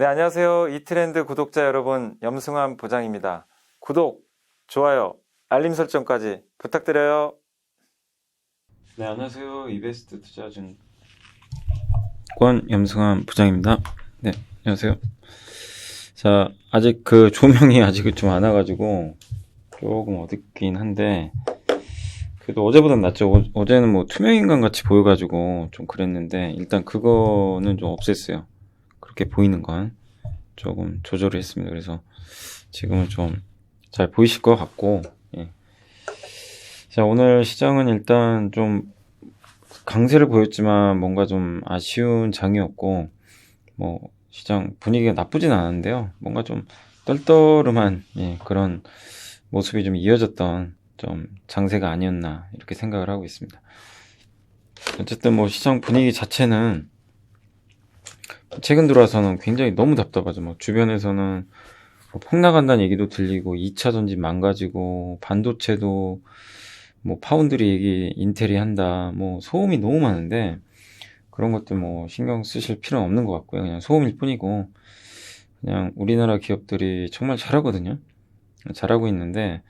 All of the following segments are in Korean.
네, 안녕하세요. 이트렌드 구독자 여러분, 염승환 부장입니다. 구독, 좋아요, 알림 설정까지 부탁드려요. 네, 안녕하세요. 이베스트 투자증권 염승환 부장입니다. 네, 안녕하세요. 자, 아직 그 조명이 아직 좀 안 와가지고 조금 어둡긴 한데 그래도 어제보단 낫죠. 어제는 뭐 투명인간 같이 보여가지고 좀 그랬는데 일단 그거는 좀 없앴어요. 그렇게 보이는 건 조금 조절을 했습니다. 그래서 지금은 좀 잘 보이실 것 같고, 예. 자, 오늘 시장은 일단 좀 강세를 보였지만 뭔가 좀 아쉬운 장이었고, 뭐 시장 분위기가 나쁘진 않았는데요. 뭔가 좀 떨떠름한, 예, 그런 모습이 좀 이어졌던 좀 장세가 아니었나 이렇게 생각을 하고 있습니다. 어쨌든 뭐 시장 분위기 자체는 최근 들어와서는 굉장히 너무 답답하죠. 뭐 주변에서는 뭐 폭락한다는 얘기도 들리고 2차 전지 망가지고 반도체도 뭐 파운드리 얘기 인텔이 한다, 뭐 소음이 너무 많은데 그런 것들 뭐 신경 쓰실 필요는 없는 것 같고요. 그냥 소음일 뿐이고 그냥 우리나라 기업들이 정말 잘하거든요. 잘하고 있는데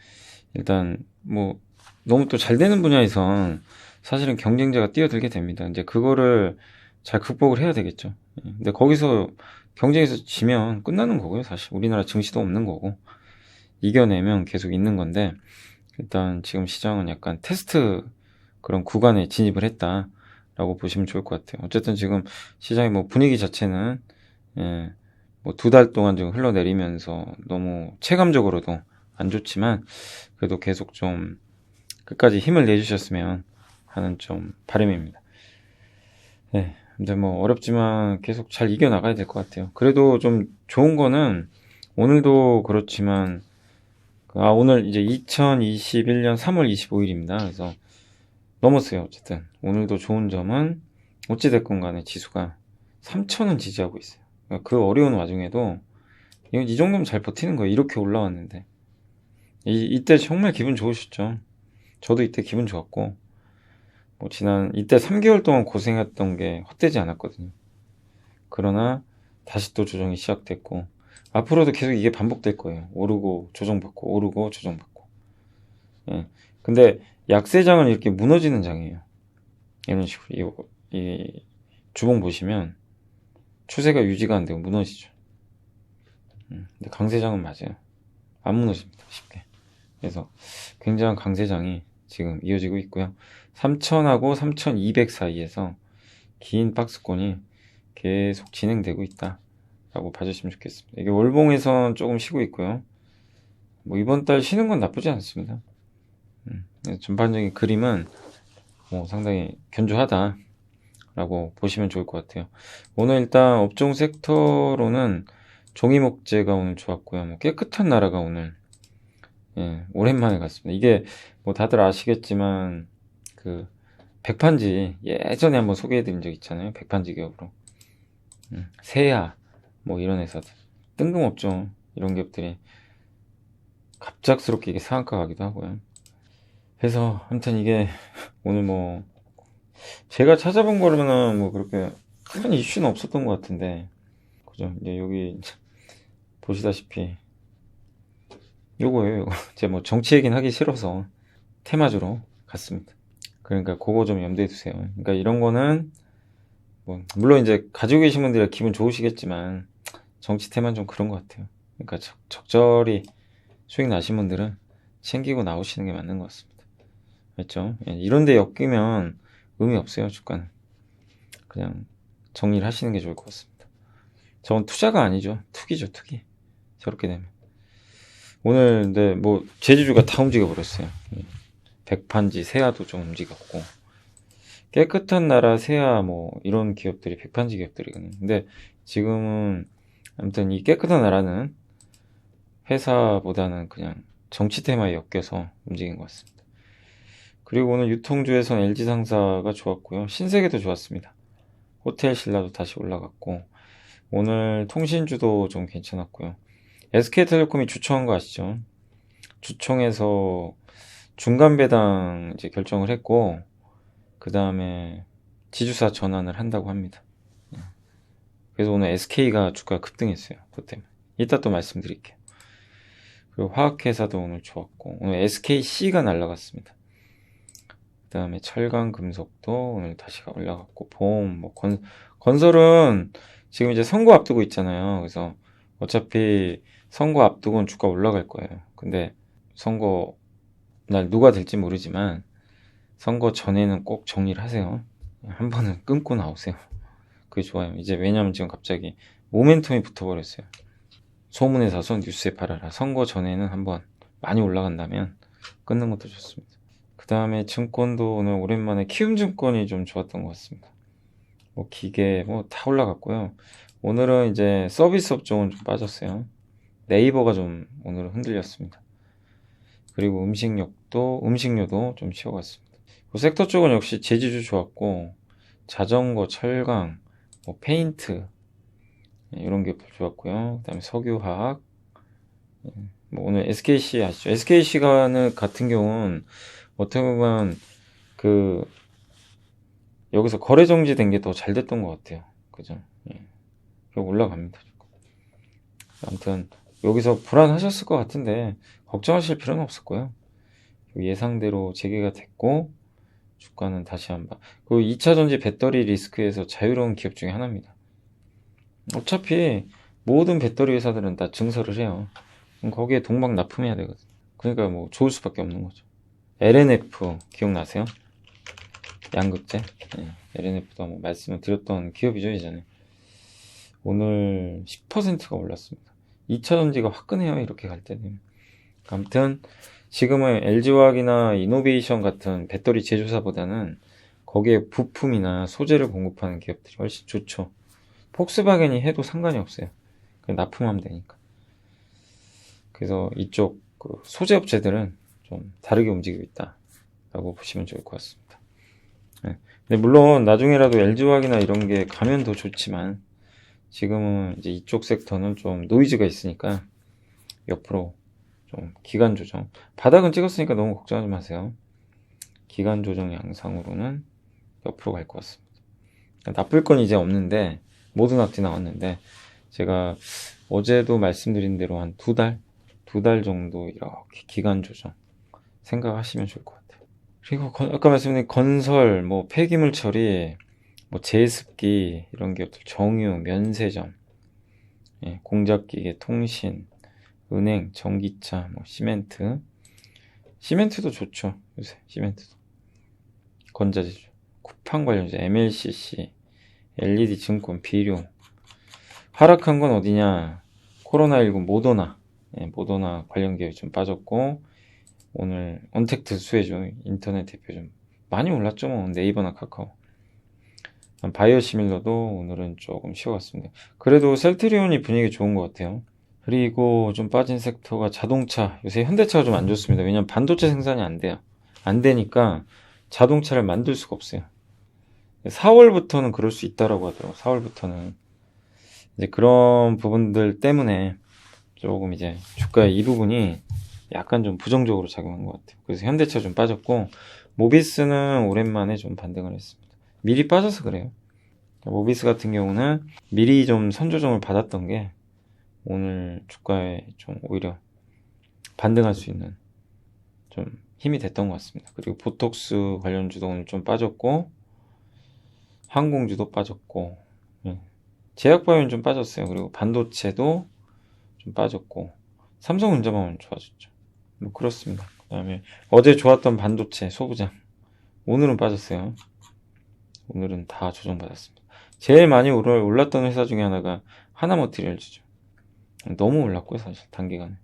일단 뭐 너무 또 잘 되는 분야에선 사실은 경쟁자가 뛰어들게 됩니다. 이제 그거를 잘 극복을 해야 되겠죠. 근데 거기서 경쟁에서 지면 끝나는 거고요. 사실 우리나라 증시도 없는 거고 이겨내면 계속 있는 건데 일단 지금 시장은 약간 테스트 그런 구간에 진입을 했다라고 보시면 좋을 것 같아요. 어쨌든 지금 시장의 뭐 분위기 자체는 예, 뭐 2달 동안 지금 흘러내리면서 너무 체감적으로도 안 좋지만 그래도 계속 좀 끝까지 힘을 내주셨으면 하는 좀 바람입니다. 네, 근데 뭐 어렵지만 계속 잘 이겨나가야 될 것 같아요. 그래도 좀 좋은 거는 오늘도 그렇지만 오늘 이제 2021년 3월 25일입니다. 그래서 넘었어요. 어쨌든 오늘도 좋은 점은 어찌됐건 간에 지수가 3,000원 지지하고 있어요. 그러니까 그 어려운 와중에도 이 정도면 잘 버티는 거예요. 이렇게 올라왔는데 이때 정말 기분 좋으셨죠. 저도 이때 기분 좋았고 뭐 지난 이때 3개월 동안 고생했던 게 헛되지 않았거든요. 그러나 다시 또 조정이 시작됐고 앞으로도 계속 이게 반복될 거예요. 오르고 조정받고 오르고 조정받고. 예. 근데 약세장은 이렇게 무너지는 장이에요. 이런 식으로 이 주봉 보시면 추세가 유지가 안 되고 무너지죠. 근데 강세장은 맞아요. 안 무너집니다. 쉽게. 그래서 굉장한 강세장이 지금 이어지고 있고요. 3,000하고 3,200 사이에서 긴 박스권이 계속 진행되고 있다라고 봐주시면 좋겠습니다. 이게 월봉에선 조금 쉬고 있고요. 뭐 이번 달 쉬는 건 나쁘지 않습니다. 전반적인 그림은 뭐 상당히 견조하다라고 보시면 좋을 것 같아요. 오늘 일단 업종 섹터로는 종이목재가 오늘 좋았고요. 뭐 깨끗한 나라가 오늘 오랜만에 갔습니다. 이게 뭐 다들 아시겠지만 그 백판지 예전에 한번 소개해드린 적 있잖아요. 백판지 기업으로 세야 뭐 이런 회사들 뜬금없죠. 이런 기업들이 갑작스럽게 이게 상한가 가기도 하고요. 그래서 아무튼 이게 오늘 뭐 제가 찾아본 거로는 뭐 그렇게 큰 이슈는 없었던 것 같은데 그죠? 이제 여기 보시다시피 요거예요. 제가 뭐 정치 얘기는 하기 싫어서 테마주로 갔습니다. 그러니까 그거 좀 염두에 두세요. 그러니까 이런 거는 뭐 물론 이제 가지고 계신 분들이 기분 좋으시겠지만 정치 테마는 좀 그런 것 같아요. 그러니까 적절히 수익 나신 분들은 챙기고 나오시는 게 맞는 것 같습니다. 맞죠? 이런 데 엮이면 의미 없어요. 주가는 그냥 정리를 하시는 게 좋을 것 같습니다. 저건 투자가 아니죠. 투기죠. 투기. 저렇게 되면 오늘 근데 뭐 제주주가 다 움직여 버렸어요. 백판지 세아도 좀 움직였고 깨끗한 나라 세아 뭐 이런 기업들이 백판지 기업들이거든요. 근데 지금은 아무튼 이 깨끗한 나라는 회사보다는 그냥 정치 테마에 엮여서 움직인 것 같습니다. 그리고 오늘 유통주에서는 LG상사가 좋았고요. 신세계도 좋았습니다. 호텔 신라도 다시 올라갔고 오늘 통신주도 좀 괜찮았고요. SK텔레콤이 주총한 거 아시죠? 주총에서 중간 배당 이제 결정을 했고 그 다음에 지주사 전환을 한다고 합니다. 그래서 오늘 SK가 주가 급등했어요. 그것 때문에. 이따 또 말씀드릴게요. 그리고 화학회사도 오늘 좋았고, 오늘 SKC가 날라갔습니다. 그 다음에 철강 금속도 오늘 다시 올라갔고, 보험, 뭐 건설은 지금 이제 선거 앞두고 있잖아요. 그래서 어차피 선거 앞두고는 주가 올라갈 거예요. 근데 선거 날 누가 될지 모르지만 선거 전에는 꼭 정리를 하세요. 한 번은 끊고 나오세요. 그게 좋아요. 이제 왜냐면 지금 갑자기 모멘텀이 붙어버렸어요. 소문에 사서 뉴스에 팔아라. 선거 전에는 한번 많이 올라간다면 끊는 것도 좋습니다. 그 다음에 증권도 오늘 오랜만에 키움증권이 좀 좋았던 것 같습니다. 뭐 기계 뭐 다 올라갔고요. 오늘은 이제 서비스업 쪽은 좀 빠졌어요. 네이버가 좀 오늘은 흔들렸습니다. 그리고 음식료도 좀 쉬어갔습니다. 섹터 쪽은 역시 제지주 좋았고, 자전거, 철강, 뭐 페인트 이런 게 좋았고요. 그다음에 석유화학, 뭐 오늘 SKC 아시죠? SKC 같은 경우는 어떻게 보면 그 여기서 거래 정지된 게 더 잘 됐던 것 같아요. 그죠? 예. 올라갑니다. 아무튼 여기서 불안하셨을 것 같은데 걱정하실 필요는 없었고요. 예상대로 재개가 됐고 주가는 다시 한번. 그리고 2차전지 배터리 리스크에서 자유로운 기업 중에 하나입니다. 어차피 모든 배터리 회사들은 다 증설을 해요. 그럼 거기에 동박 납품해야 되거든. 그러니까 뭐 좋을 수밖에 없는 거죠. LNF 기억나세요? 양극재. 네, LNF도 한번 말씀을 드렸던 기업이죠, 예전에. 오늘 10%가 올랐습니다. 2차전지가 화끈해요, 이렇게 갈 때는. 아무튼 지금은 LG화학이나 이노베이션 같은 배터리 제조사보다는 거기에 부품이나 소재를 공급하는 기업들이 훨씬 좋죠. 폭스바겐이 해도 상관이 없어요. 그냥 납품하면 되니까. 그래서 이쪽 소재 업체들은 좀 다르게 움직이고 있다라고 보시면 좋을 것 같습니다. 네. 근데 물론 나중에라도 LG화학이나 이런 게 가면 더 좋지만 지금은 이제 이쪽 섹터는 좀 노이즈가 있으니까 옆으로 좀 기간 조정. 바닥은 찍었으니까 너무 걱정하지 마세요. 기간 조정 양상으로는 옆으로 갈 것 같습니다. 나쁠 건 이제 없는데 모든 악재 나왔는데 제가 어제도 말씀드린 대로 한 두 달 정도 이렇게 기간 조정 생각하시면 좋을 것 같아요. 그리고 아까 말씀드린 건설, 뭐 폐기물 처리, 뭐 제습기 이런 기업들, 정유, 면세점, 예, 공작기계, 통신, 은행, 전기차, 뭐 시멘트도 좋죠. 요새 시멘트도 건자재죠. 쿠팡 관련주, MLCC, LED 증권, 비료. 하락한 건 어디냐? 코로나19 모더나 관련 기업이 좀 빠졌고, 오늘 언택트 수혜주 인터넷 대표 좀 많이 올랐죠. 뭐 네이버나 카카오. 바이오시밀러도 오늘은 조금 쉬어갔습니다. 그래도 셀트리온이 분위기 좋은 것 같아요. 그리고 좀 빠진 섹터가 자동차. 요새 현대차가 좀 안 좋습니다. 왜냐면 반도체 생산이 안 돼요. 안 되니까 자동차를 만들 수가 없어요. 4월부터는 그럴 수 있다라고 하더라고요. 4월부터는. 이제 그런 부분들 때문에 조금 이제 주가의 이 부분이 약간 좀 부정적으로 작용한 것 같아요. 그래서 현대차 좀 빠졌고, 모비스는 오랜만에 좀 반등을 했습니다. 미리 빠져서 그래요. 모비스 같은 경우는 미리 좀 선조정을 받았던 게 오늘 주가에 좀 오히려 반등할 수 있는 좀 힘이 됐던 것 같습니다. 그리고 보톡스 관련주도 오늘 좀 빠졌고, 항공주도 빠졌고, 제약바이오는 좀 빠졌어요. 그리고 반도체도 좀 빠졌고, 삼성전자만 좋아졌죠. 뭐 그렇습니다. 그 다음에 어제 좋았던 반도체 소부장 오늘은 빠졌어요. 오늘은 다 조정받았습니다. 제일 많이 올랐던 회사 중에 하나가 하나머티리얼즈죠. 너무 올랐고요, 사실 단기간에.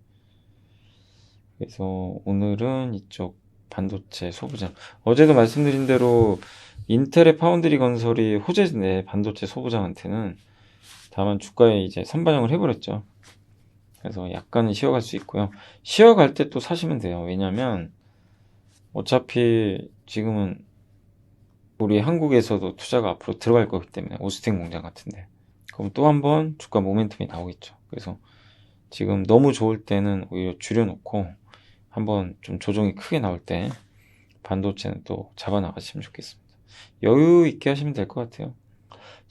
그래서 오늘은 이쪽 반도체 소부장, 어제도 말씀드린 대로 인텔의 파운드리 건설이 호재인데 반도체 소부장한테는 다만 주가에 이제 선반영을 해버렸죠. 그래서 약간은 쉬어갈 수 있고요. 쉬어갈 때 또 사시면 돼요. 왜냐면 어차피 지금은 우리 한국에서도 투자가 앞으로 들어갈 거기 때문에, 오스틴 공장 같은데. 그럼 또 한 번 주가 모멘텀이 나오겠죠. 그래서 지금 너무 좋을 때는 오히려 줄여놓고 한번 좀 조정이 크게 나올 때 반도체는 또 잡아나가시면 좋겠습니다. 여유 있게 하시면 될 것 같아요.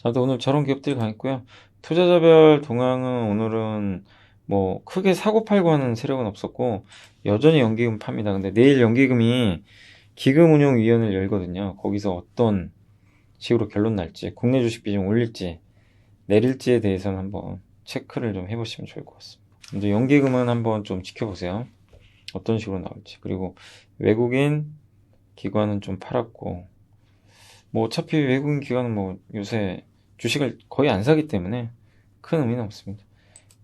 아무튼 오늘 저런 기업들이 강했고요. 투자자별 동향은 오늘은 뭐 크게 사고 팔고 하는 세력은 없었고 여전히 연기금 팝니다. 근데 내일 연기금이 기금운용위원회를 열거든요. 거기서 어떤 식으로 결론 날지, 국내 주식 비중 올릴지 내릴지에 대해서는 한번 체크를 좀 해보시면 좋을 것 같습니다. 근데 연기금은 한번 좀 지켜보세요. 어떤 식으로 나올지. 그리고 외국인 기관은 좀 팔았고, 뭐 어차피 외국인 기관은 뭐 요새 주식을 거의 안 사기 때문에 큰 의미는 없습니다.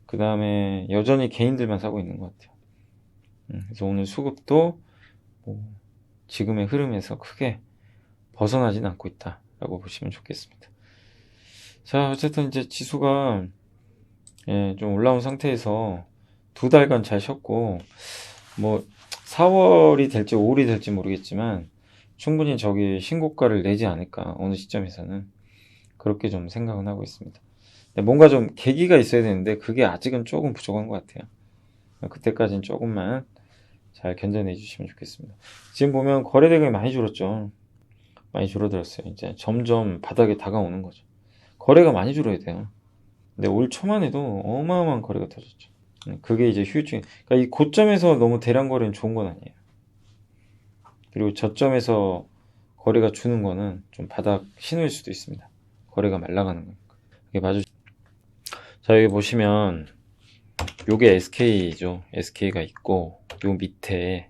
그 다음에 여전히 개인들만 사고 있는 것 같아요. 그래서 오늘 수급도 뭐 지금의 흐름에서 크게 벗어나진 않고 있다라고 보시면 좋겠습니다. 자, 어쨌든 이제 지수가 좀 올라온 상태에서 2달간 잘 쉬었고, 뭐 4월이 될지 5월이 될지 모르겠지만 충분히 저기 신고가를 내지 않을까, 어느 시점에서는 그렇게 좀 생각은 하고 있습니다. 뭔가 좀 계기가 있어야 되는데 그게 아직은 조금 부족한 것 같아요. 그때까지는 조금만 잘 견뎌내 주시면 좋겠습니다. 지금 보면 거래대금이 많이 줄었죠. 많이 줄어들었어요. 이제 점점 바닥에 다가오는 거죠. 거래가 많이 줄어야 돼요. 근데 올 초만 해도 어마어마한 거래가 터졌죠. 그게 이제 후유증. 그러니까 이 고점에서 너무 대량 거래는 좋은 건 아니에요. 그리고 저점에서 거래가 주는 거는 좀 바닥 신호일 수도 있습니다. 거래가 말라가는 거니까. 이게 맞으. 자, 여기 보시면 요게 SK죠. SK가 있고 요 밑에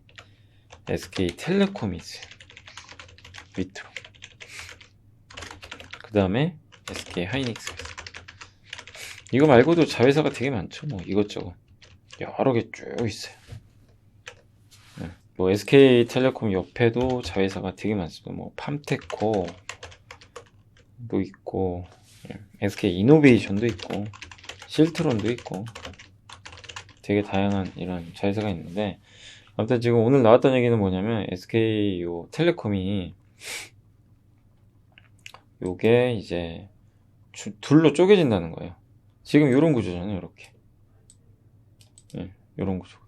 SK텔레콤이 있어요. 밑으로. 그 다음에 SK하이닉스가 있어요. 이거 말고도 자회사가 되게 많죠. 뭐 이것저것 여러 개 쭉 있어요. 뭐 SK텔레콤 옆에도 자회사가 되게 많습니다. 뭐 팜테코도 있고, SK이노베이션도 있고, 실트론도 있고, 되게 다양한 이런 자회사가 있는데, 아무튼 지금 오늘 나왔던 얘기는 뭐냐면 SK 요 텔레콤이 요게 이제 둘로 쪼개진다는 거예요. 지금 요런 구조잖아요. 이렇게 요런 구조.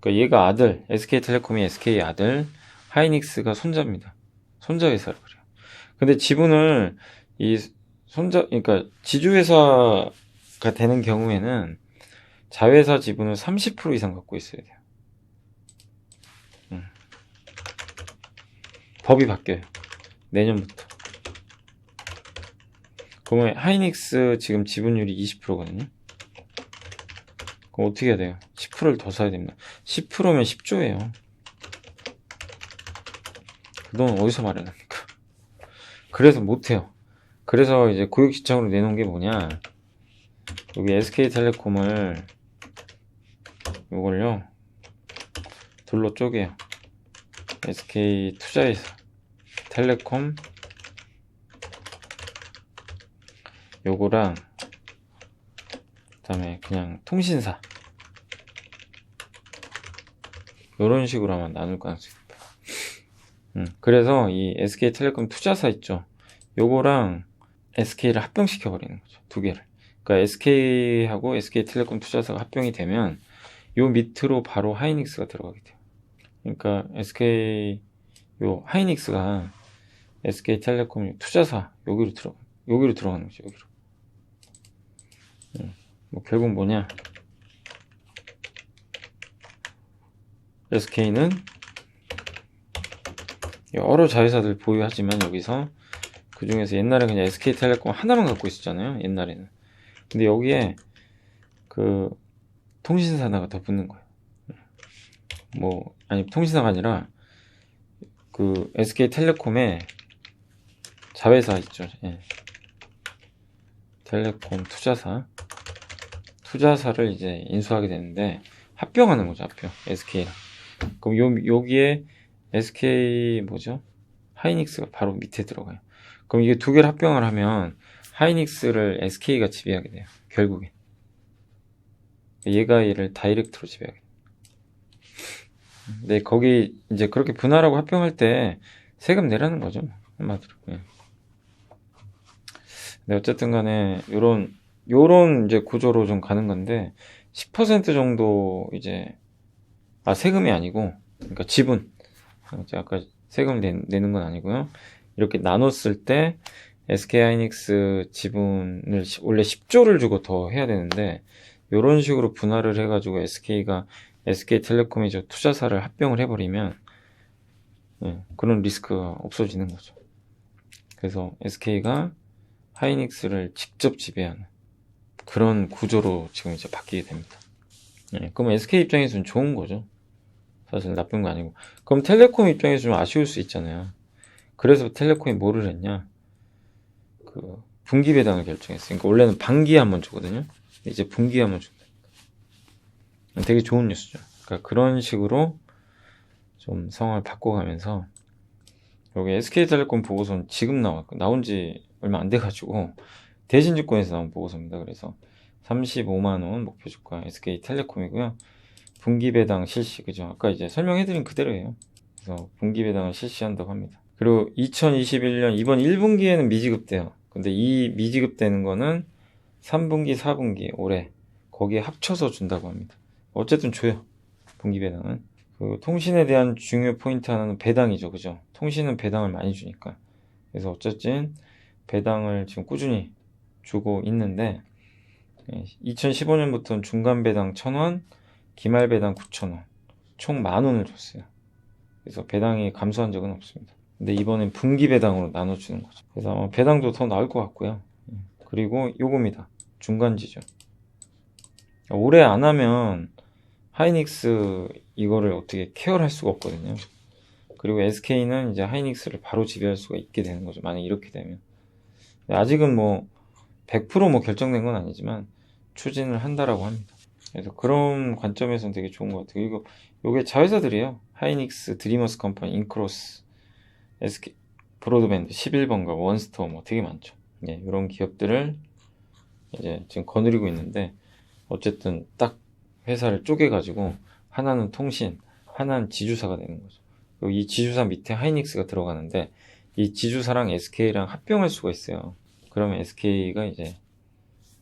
그러니까 얘가 아들, SK텔레콤이 SK 아들, 하이닉스가 손자입니다. 손자 회사를 그래요. 근데 지분을 이 손자, 그러니까 지주회사가 되는 경우에는 자회사 지분을 30% 이상 갖고 있어야 돼요. 법이 바뀌어요. 내년부터. 그러면 하이닉스 지금 지분율이 20%거든요. 그럼 어떻게 해야 돼요? 10%를 더 사야 됩니다. 10%면 10조예요. 그 돈 어디서 마련합니까? 그래서 못해요. 그래서 이제 고액시장으로 내놓은 게 뭐냐, 여기 SK텔레콤을 요걸요 둘로 쪼개요. SK투자회사 텔레콤 요거랑 그다음에 그냥 통신사 요런 식으로 아마 나눌 가능성이 있다. 그래서 이 SK텔레콤 투자사 있죠, 요거랑 SK를 합병시켜 버리는 거죠. 두 개를. 그러니까 SK하고 SK텔레콤 투자사가 합병이 되면 요 밑으로 바로 하이닉스가 들어가게 돼요. 그러니까 SK 요 하이닉스가 SK텔레콤 투자사 여기로 들어가는 거죠. 여기로. 뭐 결국 뭐냐, SK는 여러 자회사들 보유하지만 여기서 그 중에서 옛날에 그냥 SK텔레콤 하나만 갖고 있었잖아요. 옛날에는. 근데 여기에 그 통신사 하나가 더 붙는 거예요. 뭐 아니 통신사가 아니라 그 SK텔레콤의 자회사 있죠. 텔레콤 투자사를 이제 인수하게 되는데 합병하는 거죠. 합병. SK랑. 그럼 여기에 SK 뭐죠? 하이닉스가 바로 밑에 들어가요. 그럼 이게 두 개를 합병을 하면 하이닉스를 SK가 지배하게 돼요. 결국에. 얘가 얘를 다이렉트로 지배하게 돼요. 근데 거기 이제 그렇게 분할하고 합병할 때 세금 내라는 거죠. 한마디로. 근데 어쨌든 간에 요런 이제 구조로 좀 가는 건데 10% 정도 이제 세금이 아니고, 그러니까 지분. 아까 세금 내는 건 아니고요. 이렇게 나눴을 때 SK하이닉스 지분을 원래 10조를 주고 더 해야 되는데 이런 식으로 분할을 해가지고 SK가 SK텔레콤이 저 투자사를 합병을 해버리면 그런 리스크가 없어지는 거죠. 그래서 SK가 하이닉스를 직접 지배하는 그런 구조로 지금 이제 바뀌게 됩니다. 그럼 SK 입장에서는 좋은 거죠. 사실 나쁜 거 아니고. 그럼 텔레콤 입장에서 좀 아쉬울 수 있잖아요. 그래서 텔레콤이 뭐를 했냐? 그 분기 배당을 결정했어요. 그러니까 원래는 반기에 한 번 주거든요. 이제 분기에 한 번 준다. 되게 좋은 뉴스죠. 그러니까 그런 식으로 좀 상황을 바꿔가면서 여기 SK텔레콤 보고서는 지금 나온 지 얼마 안 돼가지고 대신주권에서 나온 보고서입니다. 그래서 35만원 목표 주가 SK텔레콤이고요. 분기 배당 실시, 그죠? 아까 이제 설명해드린 그대로예요. 그래서 분기 배당을 실시한다고 합니다. 그리고 2021년 이번 1분기에는 미지급돼요. 근데 이 미지급되는 거는 3분기, 4분기 올해 거기에 합쳐서 준다고 합니다. 어쨌든 줘요. 분기 배당은. 그 통신에 대한 중요 포인트 하나는 배당이죠. 그죠? 통신은 배당을 많이 주니까. 그래서 어쨌든 배당을 지금 꾸준히 주고 있는데 2015년부터는 중간 배당 1,000원, 기말 배당 9,000원, 총 10,000원을 줬어요. 그래서 배당이 감소한 적은 없습니다. 근데 이번엔 분기 배당으로 나눠주는 거죠. 그래서 아마 배당도 더 나올 것 같고요. 그리고 요겁니다. 중간지죠. 올해 안 하면 하이닉스 이거를 어떻게 케어를 할 수가 없거든요. 그리고 SK는 이제 하이닉스를 바로 지배할 수가 있게 되는 거죠. 만약 이렇게 되면. 아직은 뭐 100% 결정된 건 아니지만 추진을 한다라고 합니다. 그래서 그런 관점에서는 되게 좋은 것 같아요. 그리고 요게 자회사들이에요. 하이닉스, 드리머스 컴퍼니, 인크로스, SK 브로드밴드, 11번가, 원스토어 뭐 되게 많죠. 이런 기업들을 이제 지금 거느리고 있는데 어쨌든 딱 회사를 쪼개가지고 하나는 통신, 하나는 지주사가 되는 거죠. 그리고 이 지주사 밑에 하이닉스가 들어가는데 이 지주사랑 SK랑 합병할 수가 있어요. 그러면 SK가 이제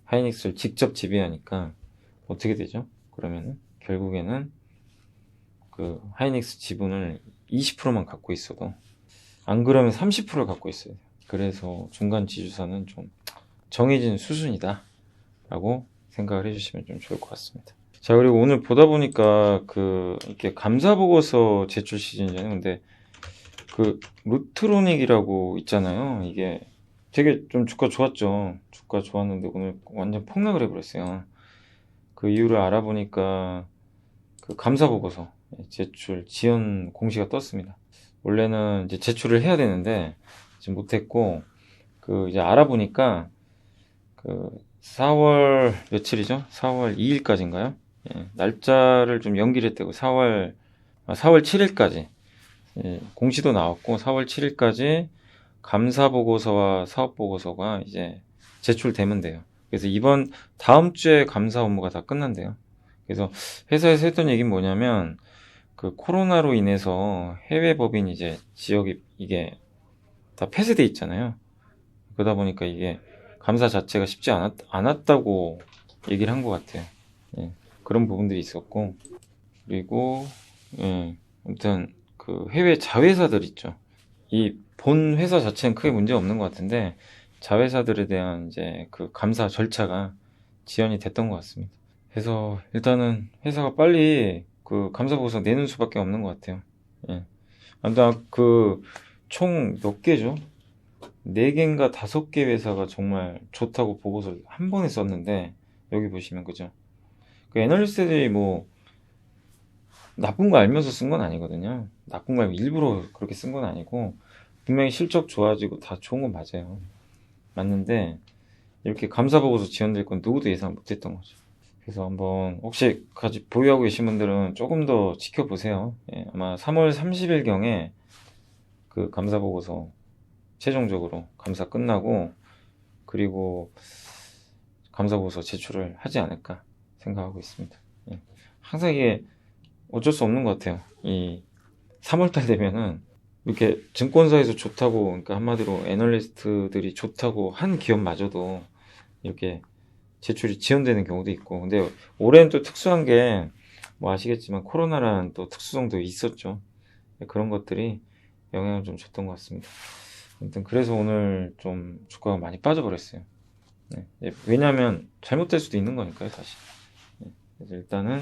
하이닉스를 직접 지배하니까 어떻게 되죠? 그러면은 결국에는 그 하이닉스 지분을 20%만 갖고 있어도 안 그러면 30%를 갖고 있어요. 그래서 중간 지주사는 좀 정해진 수순이다 라고 생각을 해주시면 좀 좋을 것 같습니다. 자, 그리고 오늘 보다 보니까 이렇게 감사보고서 제출 시즌이잖아요. 근데 루트로닉이라고 있잖아요. 이게 되게 좀 주가 좋았죠. 주가 좋았는데 오늘 완전 폭락을 해버렸어요. 그 이유를 알아보니까 감사보고서 제출 지연 공시가 떴습니다. 원래는 이제 제출을 해야 되는데 지금 못했고 이제 알아보니까 4월 며칠이죠? 4월 2일까지인가요? 날짜를 좀 연기를 했대고 4월 7일까지 공시도 나왔고 4월 7일까지 감사보고서와 사업보고서가 이제 제출되면 돼요. 그래서 다음 주에 감사 업무가 다 끝난대요. 그래서 회사에서 했던 얘기는 뭐냐면 코로나로 인해서 해외 법인 이제 지역이 이게 다 폐쇄돼 있잖아요. 그러다 보니까 이게 감사 자체가 쉽지 않았다고 얘기를 한 것 같아요. 그런 부분들이 있었고 그리고 아무튼 해외 자회사들 있죠. 이 본 회사 자체는 크게 문제 없는 것 같은데 자회사들에 대한 이제 감사 절차가 지연이 됐던 것 같습니다. 그래서 일단은 회사가 빨리 감사 보고서 내는 수밖에 없는 것 같아요. 아무튼 총 몇 개죠? 4개인가 5개 회사가 정말 좋다고 보고서를 한 번에 썼는데 여기 보시면 그죠? 애널리스트들이 뭐 나쁜 거 알면서 쓴 건 아니거든요. 나쁜 거 알고 일부러 그렇게 쓴 건 아니고 분명히 실적 좋아지고 다 좋은 건 맞아요. 맞는데 이렇게 감사 보고서 지연될 건 누구도 예상 못했던 거죠. 그래서 한번 혹시 같이 보유하고 계신 분들은 조금 더 지켜보세요. 아마 3월 30일경에 감사 보고서 최종적으로 감사 끝나고 그리고 감사 보고서 제출을 하지 않을까 생각하고 있습니다. 항상 이게 어쩔 수 없는 것 같아요. 이 3월달 되면은 이렇게 증권사에서 좋다고, 그러니까 한마디로 애널리스트들이 좋다고 한 기업마저도 이렇게 제출이 지연되는 경우도 있고. 근데 올해는 또 특수한 게 뭐 아시겠지만 코로나라는 또 특수성도 있었죠. 그런 것들이 영향을 좀 줬던 것 같습니다. 아무튼 그래서 오늘 좀 주가가 많이 빠져버렸어요. 네. 왜냐하면 잘못될 수도 있는 거니까요, 사실. 네. 그래서 일단은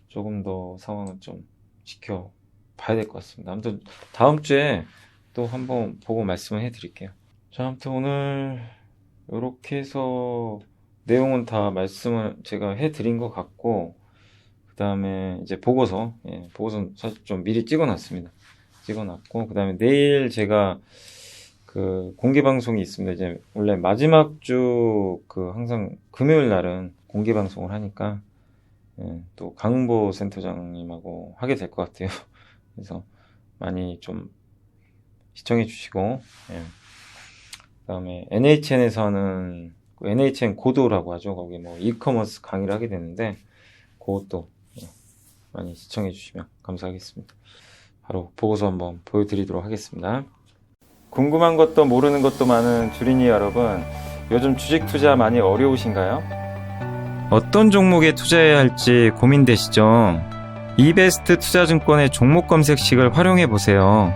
조금 더 상황을 좀 지켜봐야 될 것 같습니다. 아무튼 다음 주에 또 한번 보고 말씀을 해드릴게요. 자, 아무튼 오늘 이렇게 해서 내용은 다 말씀을 제가 해드린 것 같고, 그 다음에 이제 보고서는 사실 좀 미리 찍어놨습니다. 찍어놨고, 그 다음에 내일 제가 그 공개 방송이 있습니다. 이제 원래 마지막 주 그 항상 금요일 날은 공개 방송을 하니까 또 강은보 센터장님하고 하게 될 것 같아요. 그래서 많이 좀 시청해 주시고, 그다음에 NHN에서 하는 NHN 고도라고 하죠. 거기 뭐 이커머스 강의를 하게 되는데 그것도 많이 시청해 주시면 감사하겠습니다. 바로 보고서 한번 보여드리도록 하겠습니다. 궁금한 것도 모르는 것도 많은 주린이 여러분, 요즘 주식 투자 많이 어려우신가요? 어떤 종목에 투자해야 할지 고민되시죠? 이베스트 투자증권의 종목 검색식을 활용해 보세요.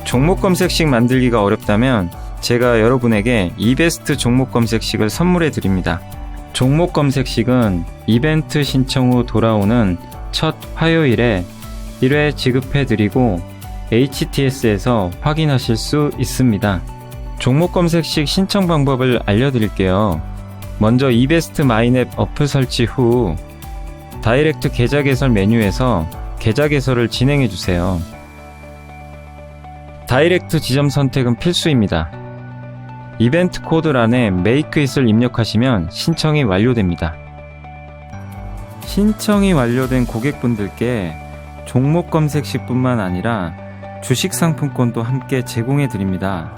종목 검색식 만들기가 어렵다면 제가 여러분에게 이베스트 종목 검색식을 선물해 드립니다. 종목 검색식은 이벤트 신청 후 돌아오는 첫 화요일에 1회 지급해 드리고 HTS에서 확인하실 수 있습니다. 종목 검색식 신청 방법을 알려드릴게요. 먼저 이베스트 마이넷 어플 설치 후 다이렉트 계좌 개설 메뉴에서 계좌 개설을 진행해 주세요. 다이렉트 지점 선택은 필수입니다. 이벤트 코드란에 Make It을 입력하시면 신청이 완료됩니다. 신청이 완료된 고객분들께 종목 검색식뿐만 아니라 주식 상품권도 함께 제공해 드립니다.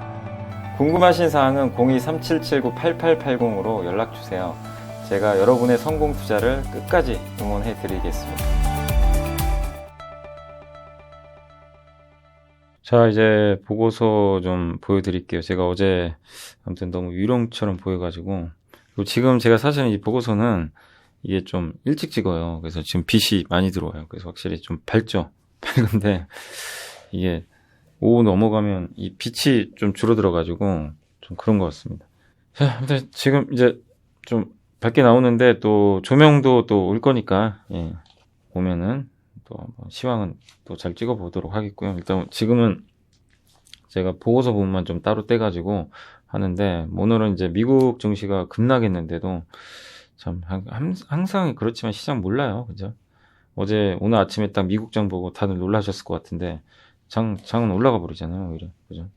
궁금하신 사항은 02-3779-8880으로 연락주세요. 제가 여러분의 성공 투자를 끝까지 응원해 드리겠습니다. 자, 이제 보고서 좀 보여드릴게요. 제가 어제 아무튼 너무 유령처럼 보여가지고, 그리고 지금 제가 사실은 이 보고서는 이게 좀 일찍 찍어요. 그래서 지금 빛이 많이 들어와요. 그래서 확실히 좀 밝죠. 밝은데 이게 오후 넘어가면 이 빛이 좀 줄어들어가지고 좀 그런 것 같습니다. 자, 아무튼 지금 이제 좀 밝게 나오는데 또 조명도 또 올 거니까 오면은 또 한번 시황은 또 잘 찍어보도록 하겠고요. 일단 지금은 제가 보고서 부분만 좀 따로 떼가지고 하는데, 오늘은 이제 미국 증시가 급락했는데도 참 항상 그렇지만 시장 몰라요, 그죠? 오늘 아침에 딱 미국장 보고 다들 놀라셨을 것 같은데 장은 올라가 버리잖아요, 오히려, 그죠?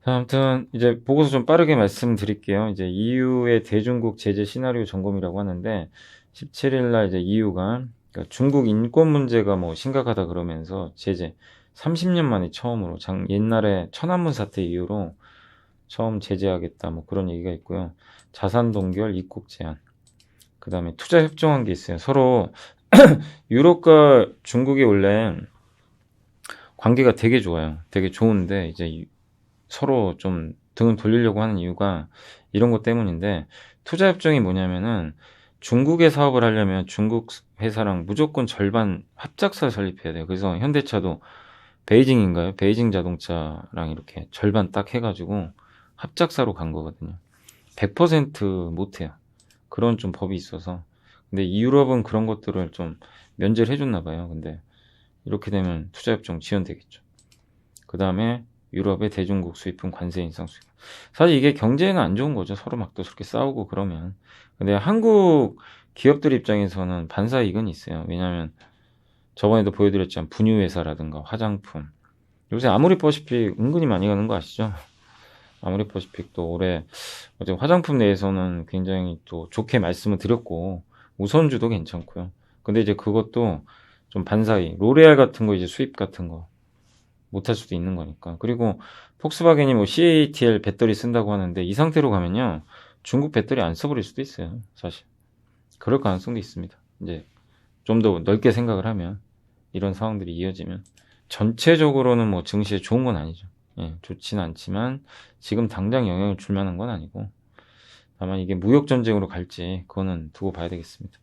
자, 아무튼 이제 보고서 좀 빠르게 말씀드릴게요. 이제 EU의 대중국 제재 시나리오 점검이라고 하는데 17일날 이제 EU가 그러니까 중국 인권 문제가 뭐 심각하다 그러면서 제재 30년 만에 처음으로 옛날에 천안문 사태 이후로 처음 제재하겠다 뭐 그런 얘기가 있고요. 자산 동결, 입국 제한, 그 다음에 투자 협정한 게 있어요. 서로 유럽과 중국이 원래 관계가 되게 좋아요. 되게 좋은데 이제 서로 좀 등을 돌리려고 하는 이유가 이런 것 때문인데, 투자 협정이 뭐냐면은 중국에 사업을 하려면 중국 회사랑 무조건 절반 합작사 설립해야 돼요. 그래서 현대차도 베이징인가요? 베이징 자동차랑 이렇게 절반 딱 해가지고 합작사로 간 거거든요. 100% 못해요. 그런 좀 법이 있어서. 근데 유럽은 그런 것들을 좀 면제를 해줬나 봐요. 근데 이렇게 되면 투자협정 지연되겠죠. 그 다음에 유럽의 대중국 수입품 관세 인상 수익. 사실 이게 경제에는 안 좋은 거죠. 서로 막 또 저렇게 싸우고 그러면. 근데 한국 기업들 입장에서는 반사이익은 있어요. 왜냐하면 저번에도 보여드렸지만 분유회사라든가 화장품, 요새 아모레퍼시픽 은근히 많이 가는 거 아시죠? 아모레퍼시픽도 올해 어제 화장품 내에서는 굉장히 또 좋게 말씀을 드렸고 우선주도 괜찮고요. 근데 이제 그것도 좀 반사이익, 로레알 같은 거 이제 수입 같은 거 못할 수도 있는 거니까. 그리고 폭스바겐이 뭐 CATL 배터리 쓴다고 하는데 이 상태로 가면요 중국 배터리 안 써버릴 수도 있어요. 사실 그럴 가능성도 있습니다. 이제 좀 더 넓게 생각을 하면 이런 상황들이 이어지면 전체적으로는 뭐 증시에 좋은 건 아니죠. 좋지는 않지만 지금 당장 영향을 줄 만한 건 아니고, 다만 이게 무역 전쟁으로 갈지 그거는 두고 봐야 되겠습니다.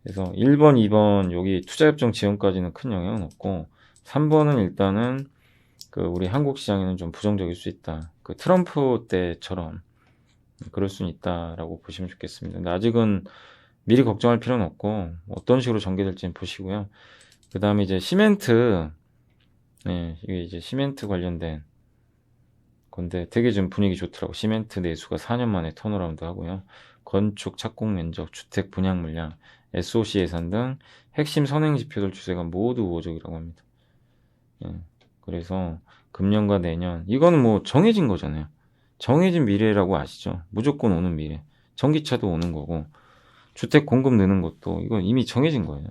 그래서 1번, 2번 여기 투자협정 지원까지는 큰 영향은 없고 3번은 일단은 그 우리 한국 시장에는 좀 부정적일 수 있다. 그 트럼프 때처럼 그럴 수는 있다라고 보시면 좋겠습니다. 근데 아직은 미리 걱정할 필요는 없고 어떤 식으로 전개될지는 보시고요. 그 다음에 이제 시멘트, 이게 이제 시멘트 관련된 건데 되게 좀 분위기 좋더라고. 시멘트 내수가 4년 만에 턴어라운드 하고요. 건축, 착공 면적, 주택 분양 물량, SOC 예산 등 핵심 선행 지표들 추세가 모두 우호적이라고 합니다. 그래서 금년과 내년 이거는 뭐 정해진 거잖아요. 정해진 미래라고 아시죠? 무조건 오는 미래. 전기차도 오는 거고 주택 공급 느는 것도 이건 이미 정해진 거예요.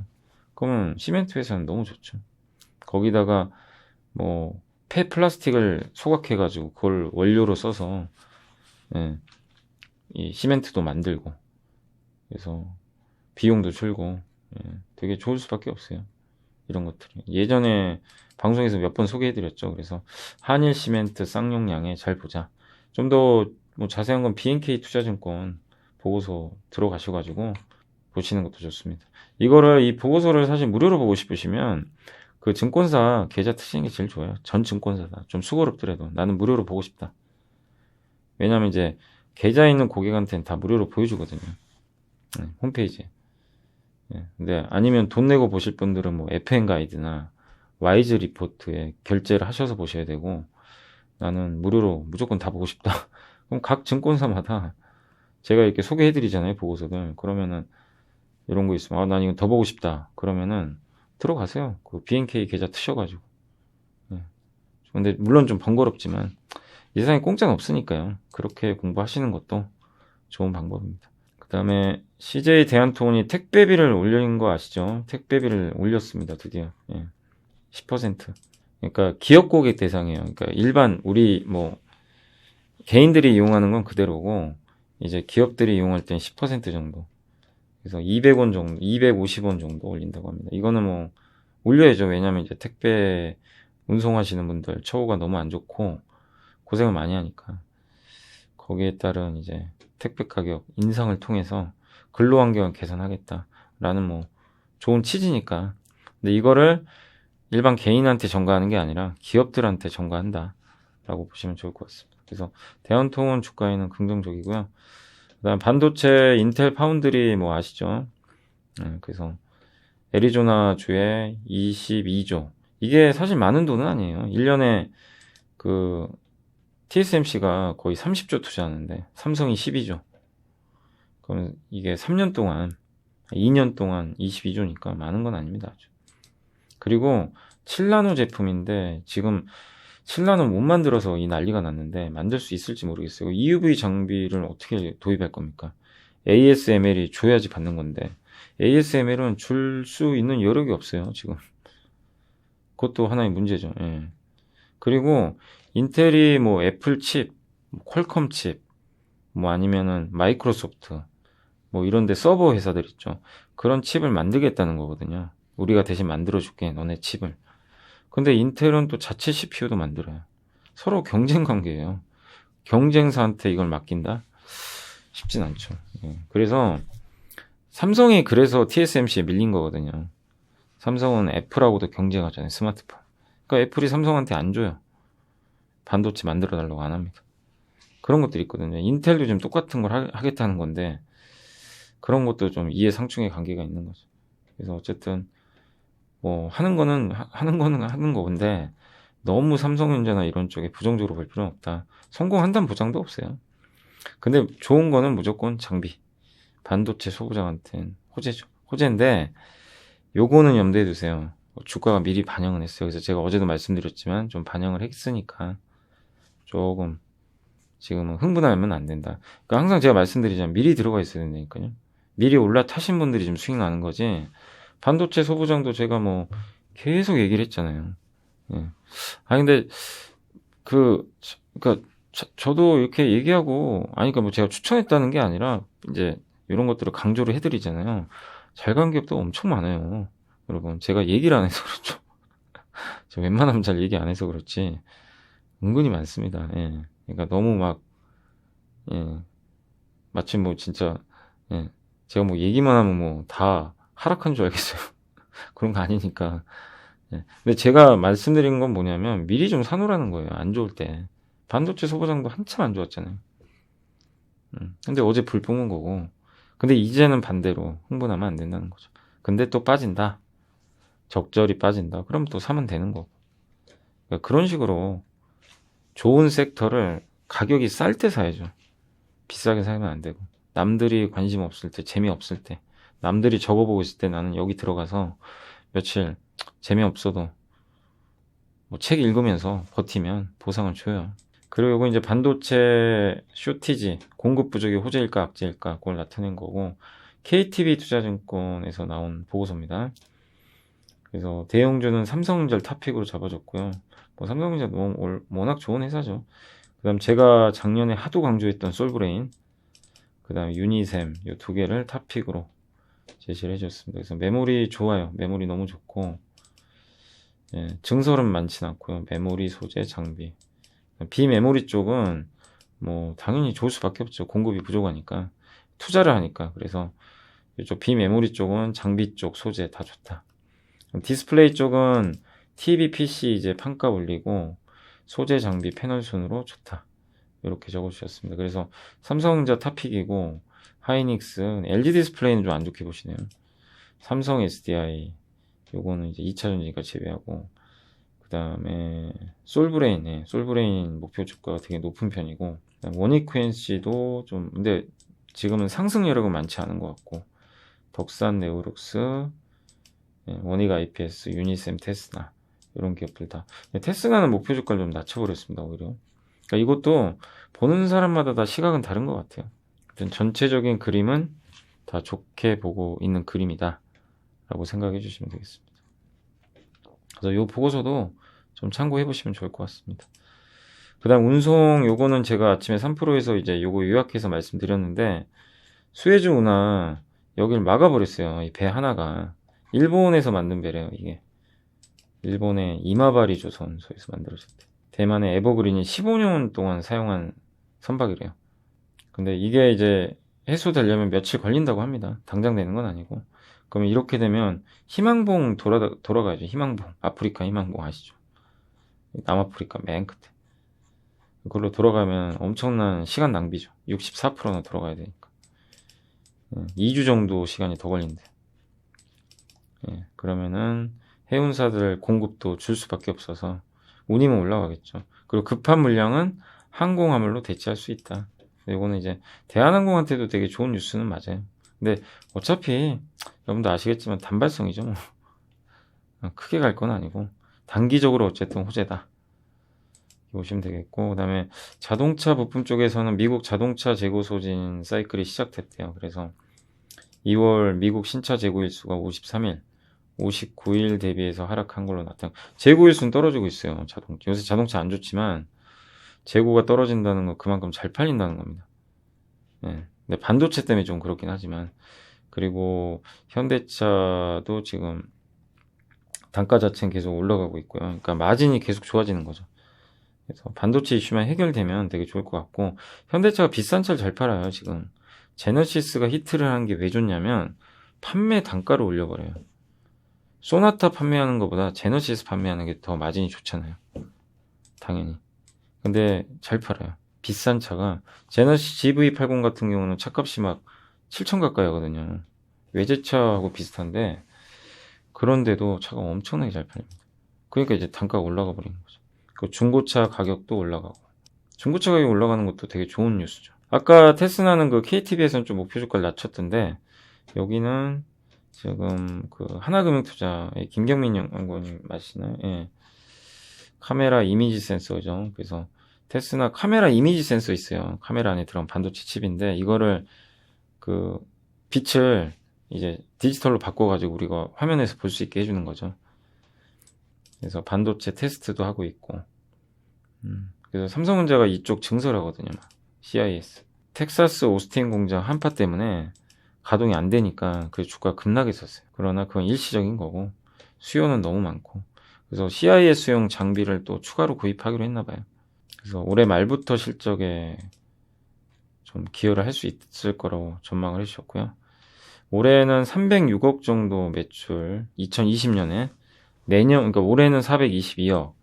그러면 시멘트 회사는 너무 좋죠. 거기다가 뭐 폐 플라스틱을 소각해가지고 그걸 원료로 써서 이 시멘트도 만들고 그래서 비용도 줄고 되게 좋을 수밖에 없어요. 이런 것들이 예전에 방송에서 몇 번 소개해드렸죠. 그래서 한일 시멘트 쌍용량에 잘 보자. 좀 더 뭐 자세한 건 BNK 투자증권 보고서 들어가셔가지고 보시는 것도 좋습니다. 이거를 이 보고서를 사실 무료로 보고 싶으시면 그 증권사 계좌 트시는 게 제일 좋아요. 전 증권사다. 좀 수고롭더라도 나는 무료로 보고 싶다. 왜냐면 이제 계좌에 있는 고객한테는 다 무료로 보여주거든요. 홈페이지에. 근데 아니면 돈 내고 보실 분들은 뭐 FN 가이드나 와이즈 리포트에 결제를 하셔서 보셔야 되고 나는 무료로 무조건 다 보고 싶다. 그럼 각 증권사마다 제가 이렇게 소개해드리잖아요. 보고서들. 그러면은 이런 거 있으면 난 이거 더 보고 싶다. 그러면은 들어가세요. 그 BNK 계좌 트셔가지고. 근데 물론 좀 번거롭지만 이 세상에 공짜는 없으니까요. 그렇게 공부하시는 것도 좋은 방법입니다. 그 다음에 CJ 대한통운이 택배비를 올린 거 아시죠? 택배비를 올렸습니다. 드디어 10%. 그러니까 기업 고객 대상이에요. 그러니까 일반 우리 뭐 개인들이 이용하는 건 그대로고 이제 기업들이 이용할 땐 10% 정도. 그래서 200원 정도, 250원 정도 올린다고 합니다. 이거는 뭐 올려야죠. 왜냐면 이제 택배 운송하시는 분들 처우가 너무 안 좋고 고생을 많이 하니까 거기에 따른 이제 택배 가격 인상을 통해서 근로환경을 개선하겠다라는 뭐 좋은 취지니까. 근데 이거를 일반 개인한테 전가하는 게 아니라 기업들한테 전가한다라고 보시면 좋을 것 같습니다. 그래서 대한통운 주가에는 긍정적이고요. 그다음 반도체 인텔 파운드리 뭐 아시죠? 그래서 애리조나 주에 22조. 이게 사실 많은 돈은 아니에요. 1년에 그 TSMC가 거의 30조 투자하는데 삼성이 12조. 그럼 이게 3년 동안 2년 동안 22조니까 많은 건 아닙니다. 아주. 그리고 7나노 제품인데 지금 7나노 못 만들어서 이 난리가 났는데 만들 수 있을지 모르겠어요. EUV 장비를 어떻게 도입할 겁니까? ASML이 줘야지 받는 건데 ASML은 줄 수 있는 여력이 없어요. 지금 그것도 하나의 문제죠. 그리고 인텔이 뭐 애플 칩, 퀄컴 칩, 뭐 아니면은 마이크로소프트 뭐 이런데 서버 회사들 있죠. 그런 칩을 만들겠다는 거거든요. 우리가 대신 만들어줄게 너네 칩을. 근데 인텔은 또 자체 CPU도 만들어요. 서로 경쟁 관계예요. 경쟁사한테 이걸 맡긴다? 쉽진 않죠. 그래서 삼성이 그래서 TSMC에 밀린 거거든요. 삼성은 애플하고도 경쟁하잖아요. 스마트폰. 그러니까 애플이 삼성한테 안 줘요. 반도체 만들어 달라고 안 합니다. 그런 것들이 있거든요. 인텔도 지금 똑같은 걸 하겠다는 건데 그런 것도 좀 이해상충의 관계가 있는 거죠. 그래서 어쨌든 뭐 하는 거는 하는 건데 너무 삼성전자나 이런 쪽에 부정적으로 볼 필요는 없다. 성공한다는 보장도 없어요. 근데 좋은 거는 무조건 장비. 반도체 소비자한테는 호재죠. 호재인데 요거는 염두에 두세요. 주가가 미리 반영을 했어요. 그래서 제가 어제도 말씀드렸지만 좀 반영을 했으니까 조금 지금은 흥분하면 안 된다. 그러니까 항상 제가 말씀드리자면 미리 들어가 있어야 된다니까요. 미리 올라타신 분들이 지금 수익 나는 거지. 반도체 소부장도 제가 뭐 계속 얘기를 했잖아요. 근데 그러니까 저도 이렇게 얘기하고 그러니까 뭐 제가 추천했다는 게 아니라 이제 이런 것들을 강조를 해드리잖아요. 잘 간 기업도 엄청 많아요. 여러분 제가 얘기를 안 해서 그렇죠. 제가 웬만하면 잘 얘기 안 해서 그렇지 은근히 많습니다. 그러니까 너무 막 마침 뭐 진짜 제가 뭐 얘기만 하면 뭐 다 하락한 줄 알겠어요. 그런 거 아니니까. 예. 근데 제가 말씀드린 건 뭐냐면 미리 좀 사놓으라는 거예요. 안 좋을 때. 반도체 소보장도 한참 안 좋았잖아요. 근데 어제 불 뿜은 거고. 근데 이제는 반대로 흥분하면 안 된다는 거죠. 근데 또 빠진다. 적절히 빠진다. 그럼 또 사면 되는 거고. 그러니까 그런 식으로 좋은 섹터를 가격이 쌀 때 사야죠. 비싸게 사면 안 되고. 남들이 관심 없을 때, 재미없을 때, 남들이 적어보고 있을 때 나는 여기 들어가서 며칠 재미없어도 뭐 책 읽으면서 버티면 보상을 줘요. 그리고 이거 이제 반도체 쇼티지, 공급 부족이 호재일까 악재일까 그걸 나타낸 거고, KTB 투자증권에서 나온 보고서입니다. 그래서 대형주는 삼성전자를 탑픽으로 잡아줬고요. 뭐 삼성전자 워낙 좋은 회사죠. 그다음 제가 작년에 하도 강조했던 솔브레인, 그다음 유니셈 이 두 개를 탑픽으로 제시를 해줬습니다. 그래서 메모리 좋아요. 메모리 너무 좋고, 예, 증설은 많진 않고요. 메모리, 소재, 장비. 비메모리 쪽은 뭐 당연히 좋을 수밖에 없죠. 공급이 부족하니까, 투자를 하니까. 그래서 이쪽 비메모리 쪽은 장비 쪽, 소재 다 좋다. 디스플레이 쪽은 TV, PC 이제 판가 올리고 소재, 장비, 패널 순으로 좋다. 이렇게 적어주셨습니다. 그래서 삼성전자 탑픽이고, 하이닉스, LG 디스플레이는 좀 안 좋게 보시네요. 삼성 SDI 요거는 이제 2차 전지가 제외하고, 그 다음에 솔브레인 목표 주가가 되게 높은 편이고, 원익쿠엔시도 좀 근데 지금은 상승 여력은 많지 않은 것 같고, 덕산 네오룩스, 원익 IPS, 유니셈, 테스나 이런 기업들 다. 테스나는 목표 주가를 좀 낮춰버렸습니다. 오히려. 그러니까 이것도 보는 사람마다 다 시각은 다른 것 같아요. 전체적인 그림은 다 좋게 보고 있는 그림이다 라고 생각해 주시면 되겠습니다. 그래서 이 보고서도 좀 참고해 보시면 좋을 것 같습니다. 그 다음 운송, 요거는 제가 아침에 3프로에서 이제 요거 요약해서 말씀드렸는데, 수에즈 운하 여기를 막아버렸어요. 이 배 하나가 일본에서 만든 배래요. 이게 일본의 이마바리 조선소에서 만들어졌대. 대만의 에버그린이 15년 동안 사용한 선박이래요. 근데 이게 이제 해소되려면 며칠 걸린다고 합니다. 당장 되는 건 아니고. 그러면 이렇게 되면 희망봉 돌아가야죠. 희망봉. 아프리카 희망봉 아시죠? 남아프리카 맨 끝에. 그걸로 돌아가면 엄청난 시간 낭비죠. 64%나 돌아가야 되니까. 2주 정도 시간이 더 걸린대. 그러면은 해운사들 공급도 줄 수밖에 없어서 운임은 올라가겠죠. 그리고 급한 물량은 항공화물로 대체할 수 있다. 이거는 이제 대한항공한테도 되게 좋은 뉴스는 맞아요. 근데 어차피 여러분도 아시겠지만 단발성이죠. 뭐. 크게 갈 건 아니고 단기적으로 어쨌든 호재다. 보시면 되겠고, 그 다음에 자동차 부품 쪽에서는 미국 자동차 재고 소진 사이클이 시작됐대요. 그래서 2월 미국 신차 재고 일수가 53일, 59일 대비해서 하락한 걸로 나타나. 재고 일수는 떨어지고 있어요. 요새 자동차 안 좋지만 재고가 떨어진다는 건 그만큼 잘 팔린다는 겁니다. 근데 반도체 때문에 좀 그렇긴 하지만, 그리고 현대차도 지금 단가 자체는 계속 올라가고 있고요. 그러니까 마진이 계속 좋아지는 거죠. 그래서 반도체 이슈만 해결되면 되게 좋을 것 같고, 현대차가 비싼 차를 잘 팔아요. 지금 제너시스가 히트를 한 게 왜 좋냐면 판매 단가를 올려버려요. 소나타 판매하는 것보다 제너시스 판매하는 게 더 마진이 좋잖아요. 당연히. 근데 잘 팔아요. 비싼 차가 제너시스 GV80 같은 경우는 차값이 막 7천 가까이 하거든요. 외제차하고 비슷한데 그런데도 차가 엄청나게 잘 팔립니다. 그러니까 이제 단가가 올라가 버리는 거죠. 그 중고차 가격도 올라가고, 중고차 가격이 올라가는 것도 되게 좋은 뉴스죠. 아까 테스나는 그 KTB에서는 좀 목표 주가를 낮췄던데, 여기는 지금 그 하나금융투자의 김경민 연구원님 맞으시나요? 예. 카메라 이미지 센서죠. 그래서 테스나 카메라 이미지 센서 있어요. 카메라 안에 들어간 반도체 칩인데, 이거를 그 빛을 이제 디지털로 바꿔가지고 우리가 화면에서 볼 수 있게 해주는 거죠. 그래서 반도체 테스트도 하고 있고, 그래서 삼성전자가 이쪽 증설하거든요. CIS. 텍사스 오스틴 공장 한파 때문에 가동이 안 되니까 그 주가 급락했었어요. 그러나 그건 일시적인 거고, 수요는 너무 많고, 그래서 CIS용 장비를 또 추가로 구입하기로 했나 봐요. 그래서 올해 말부터 실적에 좀 기여를 할 수 있을 거라고 전망을 해주셨고요. 올해는 306억 정도 매출, 2020년에 내년, 그러니까 올해는 422억,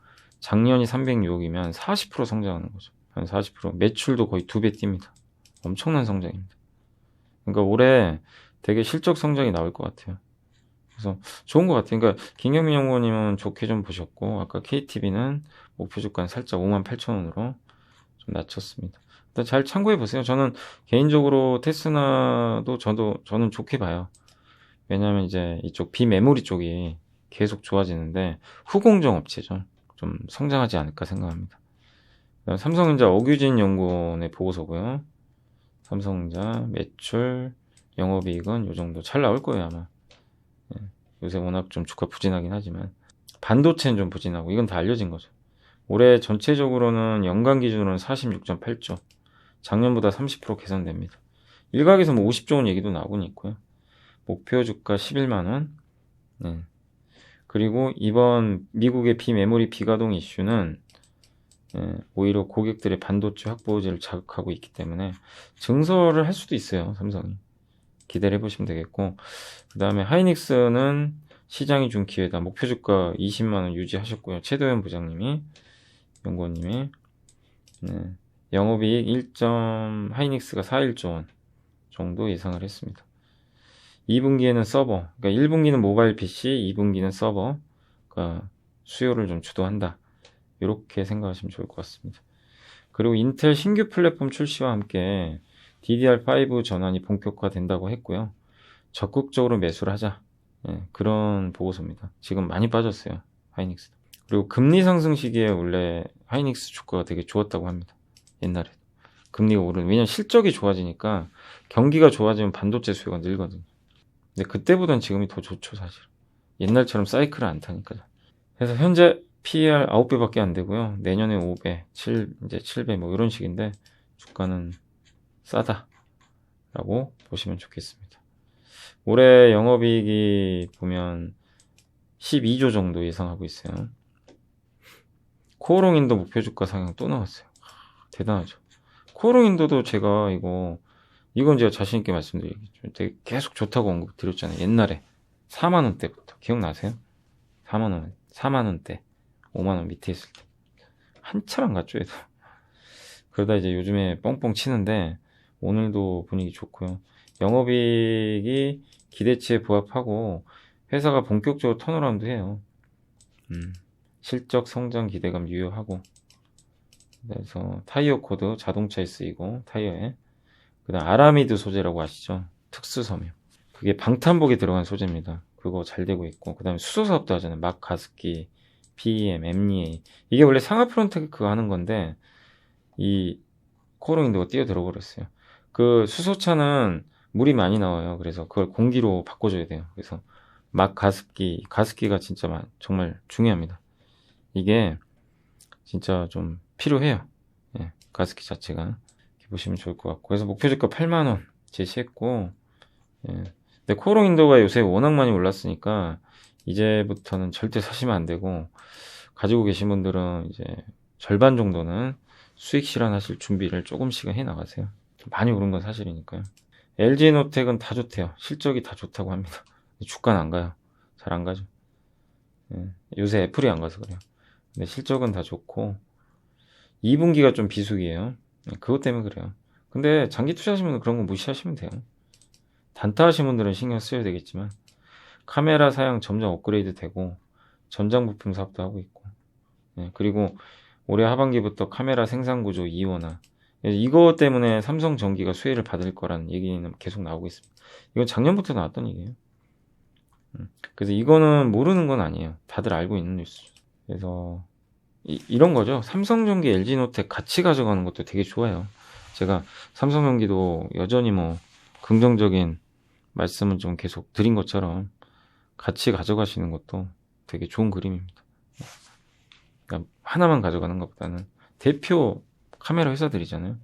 작년이 306억이면 40% 성장하는 거죠. 한 40%. 매출도 거의 2배 뜁니다. 엄청난 성장입니다. 그러니까 올해 되게 실적 성장이 나올 것 같아요. 그래서 좋은 것 같아요. 그러니까 김경민 연구원님은 좋게 좀 보셨고, 아까 KTB는 목표 주가는 살짝 58,000원으로 좀 낮췄습니다. 일단 잘 참고해 보세요. 저는 개인적으로 테스나도 저는 좋게 봐요. 왜냐하면 이제 이쪽 비메모리 쪽이 계속 좋아지는데 후공정 업체죠. 좀 성장하지 않을까 생각합니다. 삼성전자 오규진 연구원의 보고서고요. 삼성전자 매출, 영업이익은 요 정도 잘 나올 거예요 아마. 요새 워낙 좀 주가 부진하긴 하지만 반도체는 좀 부진하고 이건 다 알려진 거죠. 올해 전체적으로는 연간 기준으로는 46.8조, 작년보다 30% 개선됩니다. 일각에서 뭐 50조 원 얘기도 나오고 있고요. 목표 주가 11만원. 네. 그리고 이번 미국의 비메모리 비가동 이슈는 오히려 고객들의 반도체 확보 의지를 자극하고 있기 때문에 증설을 할 수도 있어요. 삼성이. 기대를 해보시면 되겠고, 그 다음에 하이닉스는 시장이 준 기회다. 목표 주가 20만원 유지하셨고요. 최도현 부장님이, 연구원님이. 영업이익 1. 하이닉스가 4.1조 원 정도 예상을 했습니다. 2분기에는 서버, 그러니까 1분기는 모바일 PC, 2분기는 서버, 그러니까 수요를 좀 주도한다. 이렇게 생각하시면 좋을 것 같습니다. 그리고 인텔 신규 플랫폼 출시와 함께 DDR5 전환이 본격화된다고 했고요. 적극적으로 매수를 하자. 그런 보고서입니다. 지금 많이 빠졌어요. 하이닉스. 그리고 금리 상승 시기에 원래 하이닉스 주가가 되게 좋았다고 합니다. 옛날에. 금리가 오르는. 왜냐면 실적이 좋아지니까 경기가 좋아지면 반도체 수요가 늘거든요. 근데 그때보단 지금이 더 좋죠, 사실. 옛날처럼 사이클을 안 타니까요. 그래서 현재 PER 9배밖에 안 되고요. 내년에 5배, 이제 7배 뭐 이런 식인데 주가는 싸다라고 보시면 좋겠습니다. 올해 영업이익이 보면 12조 정도 예상하고 있어요. 코오롱인도 목표 주가 상향 또 나왔어요. 대단하죠. 코오롱인도도 제가 이건 제가 자신있게 말씀드리겠죠. 되게 계속 좋다고 언급드렸잖아요. 옛날에 4만원대부터 기억나세요? 4만원대 5만원 밑에 있을 때 한참 안 갔죠. 얘도. 그러다 이제 요즘에 뻥뻥 치는데 오늘도 분위기 좋고요. 영업이익이 기대치에 부합하고 회사가 본격적으로 턴어라운드 해요. 실적 성장 기대감 유효하고, 그래서 타이어 코드 자동차에 쓰이고 타이어에, 그다음 아라미드 소재라고 아시죠? 특수 섬유. 그게 방탄복에 들어간 소재입니다. 그거 잘 되고 있고, 그다음에 수소 사업도 하잖아요. 막 가습기, PEM, MEA. 이게 원래 상하프론텍 그거 하는 건데 이 코오롱인도가 뛰어들어 버렸어요. 그 수소차는 물이 많이 나와요. 그래서 그걸 공기로 바꿔줘야 돼요. 그래서 막 가습기가 진짜 정말 중요합니다. 이게 진짜 좀 필요해요. 가습기 자체가. 이렇게 보시면 좋을 것 같고. 그래서 목표 주가 8만원 제시했고, 근데 코오롱인도가 요새 워낙 많이 올랐으니까 이제부터는 절대 사시면 안 되고, 가지고 계신 분들은 이제 절반 정도는 수익 실현하실 준비를 조금씩은 해 나가세요. 많이 오른 건 사실이니까요. LG노텍은 다 좋대요. 실적이 다 좋다고 합니다. 주가는 안 가요. 잘 안 가죠. 요새 애플이 안 가서 그래요. 근데 실적은 다 좋고 2분기가 좀 비수기예요. 그것 때문에 그래요. 근데 장기 투자하시면 그런 거 무시하시면 돼요. 단타 하시는 분들은 신경 써야 되겠지만 카메라 사양 점점 업그레이드 되고 전장 부품 사업도 하고 있고, 그리고 올해 하반기부터 카메라 생산 구조 이원화, 이거 때문에 삼성전기가 수혜를 받을 거라는 얘기는 계속 나오고 있습니다. 이건 작년부터 나왔던 얘기예요. 그래서 이거는 모르는 건 아니에요. 다들 알고 있는 뉴스. 그래서 이런 거죠. 삼성전기, LG노텍 같이 가져가는 것도 되게 좋아요. 제가 삼성전기도 여전히 뭐 긍정적인 말씀을 좀 계속 드린 것처럼 같이 가져가시는 것도 되게 좋은 그림입니다. 그러니까 하나만 가져가는 것보다는 대표 카메라 회사들이잖아요.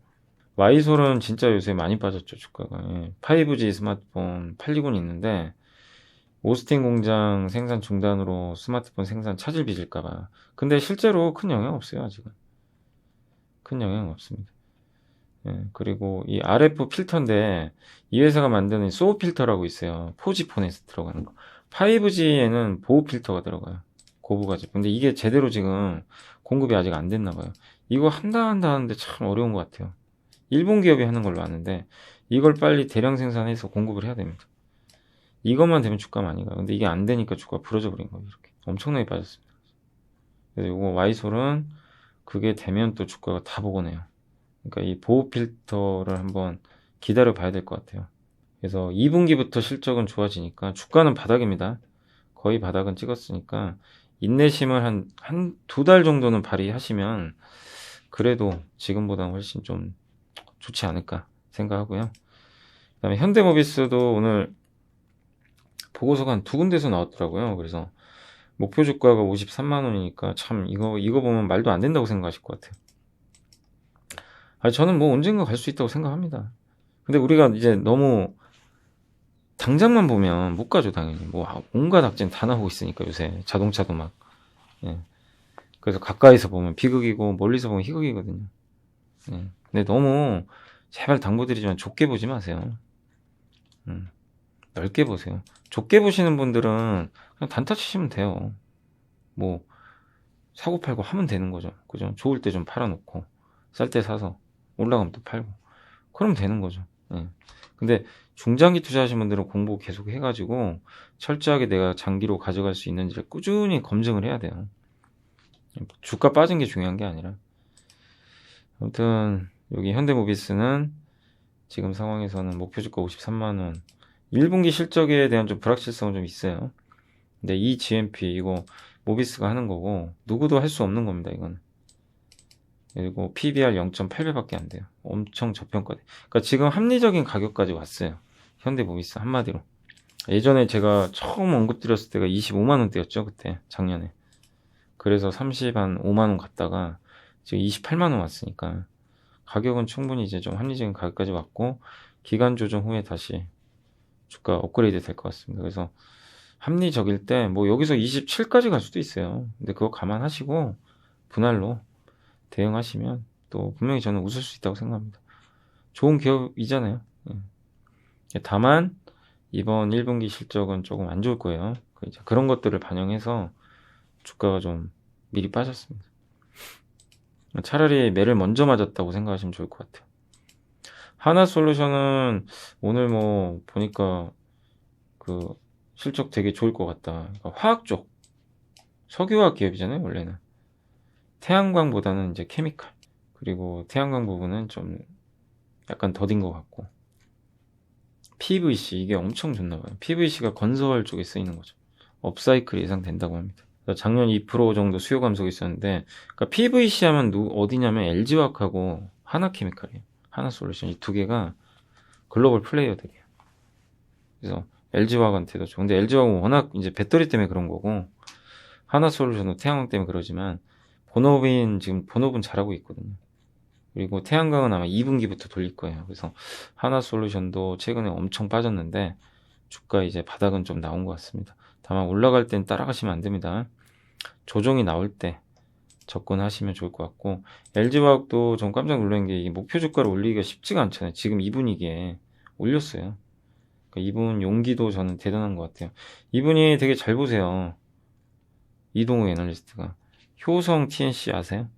와이솔은 진짜 요새 많이 빠졌죠, 주가가. 5G 스마트폰 팔리고는 있는데 오스틴 공장 생산 중단으로 스마트폰 생산 차질 빚을까봐. 근데 실제로 큰 영향 없어요, 아직은. 큰 영향 없습니다. 예, 그리고 이 RF 필터인데 이 회사가 만드는 소우 필터라고 있어요. 4G폰에서 들어가는 거. 5G에는 보호 필터가 들어가요. 고부가지. 근데 이게 제대로 지금 공급이 아직 안 됐나 봐요. 이거 한다 하는데 참 어려운 것 같아요. 일본 기업이 하는 걸로 아는데 이걸 빨리 대량 생산해서 공급을 해야 됩니다. 이것만 되면 주가 많이 가요. 근데 이게 안 되니까 주가가 부러져 버린 거예요. 이렇게 엄청나게 빠졌습니다. 그래서 이거 와이솔은 그게 되면 또 주가가 다 복원해요. 그러니까 이 보호 필터를 한번 기다려 봐야 될 것 같아요. 그래서 2분기부터 실적은 좋아지니까 주가는 바닥입니다. 거의 바닥은 찍었으니까 인내심을 한 두 달 정도는 발휘하시면 그래도 지금보다는 훨씬 좀 좋지 않을까 생각하고요. 그다음에 현대모비스도 오늘 보고서가 한 두 군데서 나왔더라고요. 그래서 목표 주가가 53만 원이니까 참 이거 보면 말도 안 된다고 생각하실 것 같아요. 아니, 저는 뭐 언젠가 갈 수 있다고 생각합니다. 근데 우리가 이제 너무 당장만 보면 못 가죠, 당연히. 뭐 온갖 악재는 다 나오고 있으니까 요새 자동차도 막. 예. 그래서 가까이서 보면 비극이고 멀리서 보면 희극이거든요. 예. 근데 너무 제발 당부드리지만 좁게 보지 마세요. 넓게 보세요. 좁게 보시는 분들은 그냥 단타 치시면 돼요. 뭐 사고 팔고 하면 되는 거죠. 그죠? 좋을 때 좀 팔아놓고 쌀 때 사서 올라가면 또 팔고 그러면 되는 거죠. 예. 근데 중장기 투자하시는 분들은 공부 계속 해가지고 철저하게 내가 장기로 가져갈 수 있는지를 꾸준히 검증을 해야 돼요. 주가 빠진 게 중요한 게 아니라. 아무튼 여기 현대모비스는 지금 상황에서는 목표 주가 53만 원. 1분기 실적에 대한 좀 불확실성은 좀 있어요. 근데 이 GMP 이거 모비스가 하는 거고 누구도 할 수 없는 겁니다. 이건. 그리고 PBR 0.8배밖에 안 돼요. 엄청 저평가돼. 그러니까 지금 합리적인 가격까지 왔어요. 현대모비스 한마디로. 예전에 제가 처음 언급드렸을 때가 25만 원대였죠. 그때 작년에. 그래서 5만 원 갔다가 지금 28만 원 왔으니까 가격은 충분히 이제 좀 합리적인 가격까지 왔고 기간 조정 후에 다시 주가 업그레이드 될 것 같습니다. 그래서 합리적일 때 뭐 여기서 27까지 갈 수도 있어요. 근데 그거 감안하시고 분할로 대응하시면 또 분명히 저는 웃을 수 있다고 생각합니다. 좋은 기업이잖아요. 다만 이번 1분기 실적은 조금 안 좋을 거예요. 그런 것들을 반영해서 주가가 좀 미리 빠졌습니다. 차라리 매를 먼저 맞았다고 생각하시면 좋을 것 같아요. 하나솔루션은 오늘 뭐 보니까 그 실적 되게 좋을 것 같다. 그러니까 화학 쪽 석유화학 기업이잖아요. 원래는 태양광보다는 이제 케미칼 그리고 태양광 부분은 좀 약간 더딘 것 같고 PVC 이게 엄청 좋나 봐요. PVC가 건설 쪽에 쓰이는 거죠. 업사이클 예상된다고 합니다. 작년 2% 정도 수요 감소가 있었는데 그러니까 PVC 하면 어디냐면 LG화학하고 하나케미칼이에요. 하나솔루션 이 두 개가 글로벌 플레이어들이에요. 그래서 LG화학한테도 좋은 근데 LG화학은 워낙 이제 배터리 때문에 그런 거고 하나솔루션도 태양광 때문에 그러지만 지금 본업은 잘하고 있거든요. 그리고 태양광은 아마 2분기부터 돌릴 거예요. 그래서 하나솔루션도 최근에 엄청 빠졌는데 주가 이제 바닥은 좀 나온 것 같습니다. 다만 올라갈 땐 따라가시면 안 됩니다. 조정이 나올 때 접근하시면 좋을 것 같고 LG화학도 전 깜짝 놀란 게 이 목표 주가를 올리기가 쉽지가 않잖아요. 지금 이분위기에 올렸어요. 그러니까 이분 용기도 저는 대단한 것 같아요. 이분이 되게 잘 보세요. 이동우 애널리스트가 효성 TNC 아세요?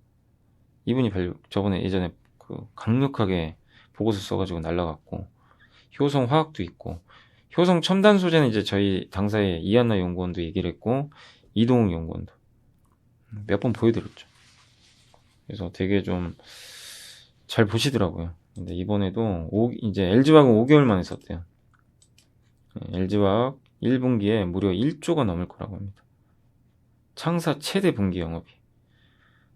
이분이 저번에 예전에 그 강력하게 보고서 써가지고 날라갔고 효성 화학도 있고 효성 첨단 소재는 이제 저희 당사의 이한나 연구원도 얘기를 했고 이동욱 연구원도 몇 번 보여드렸죠. 그래서 되게 좀 잘 보시더라고요. 근데 이번에도 이제 LG화학은 5개월 만에 썼대요. LG화학 1분기에 무려 1조가 넘을 거라고 합니다. 창사 최대 분기 영업이.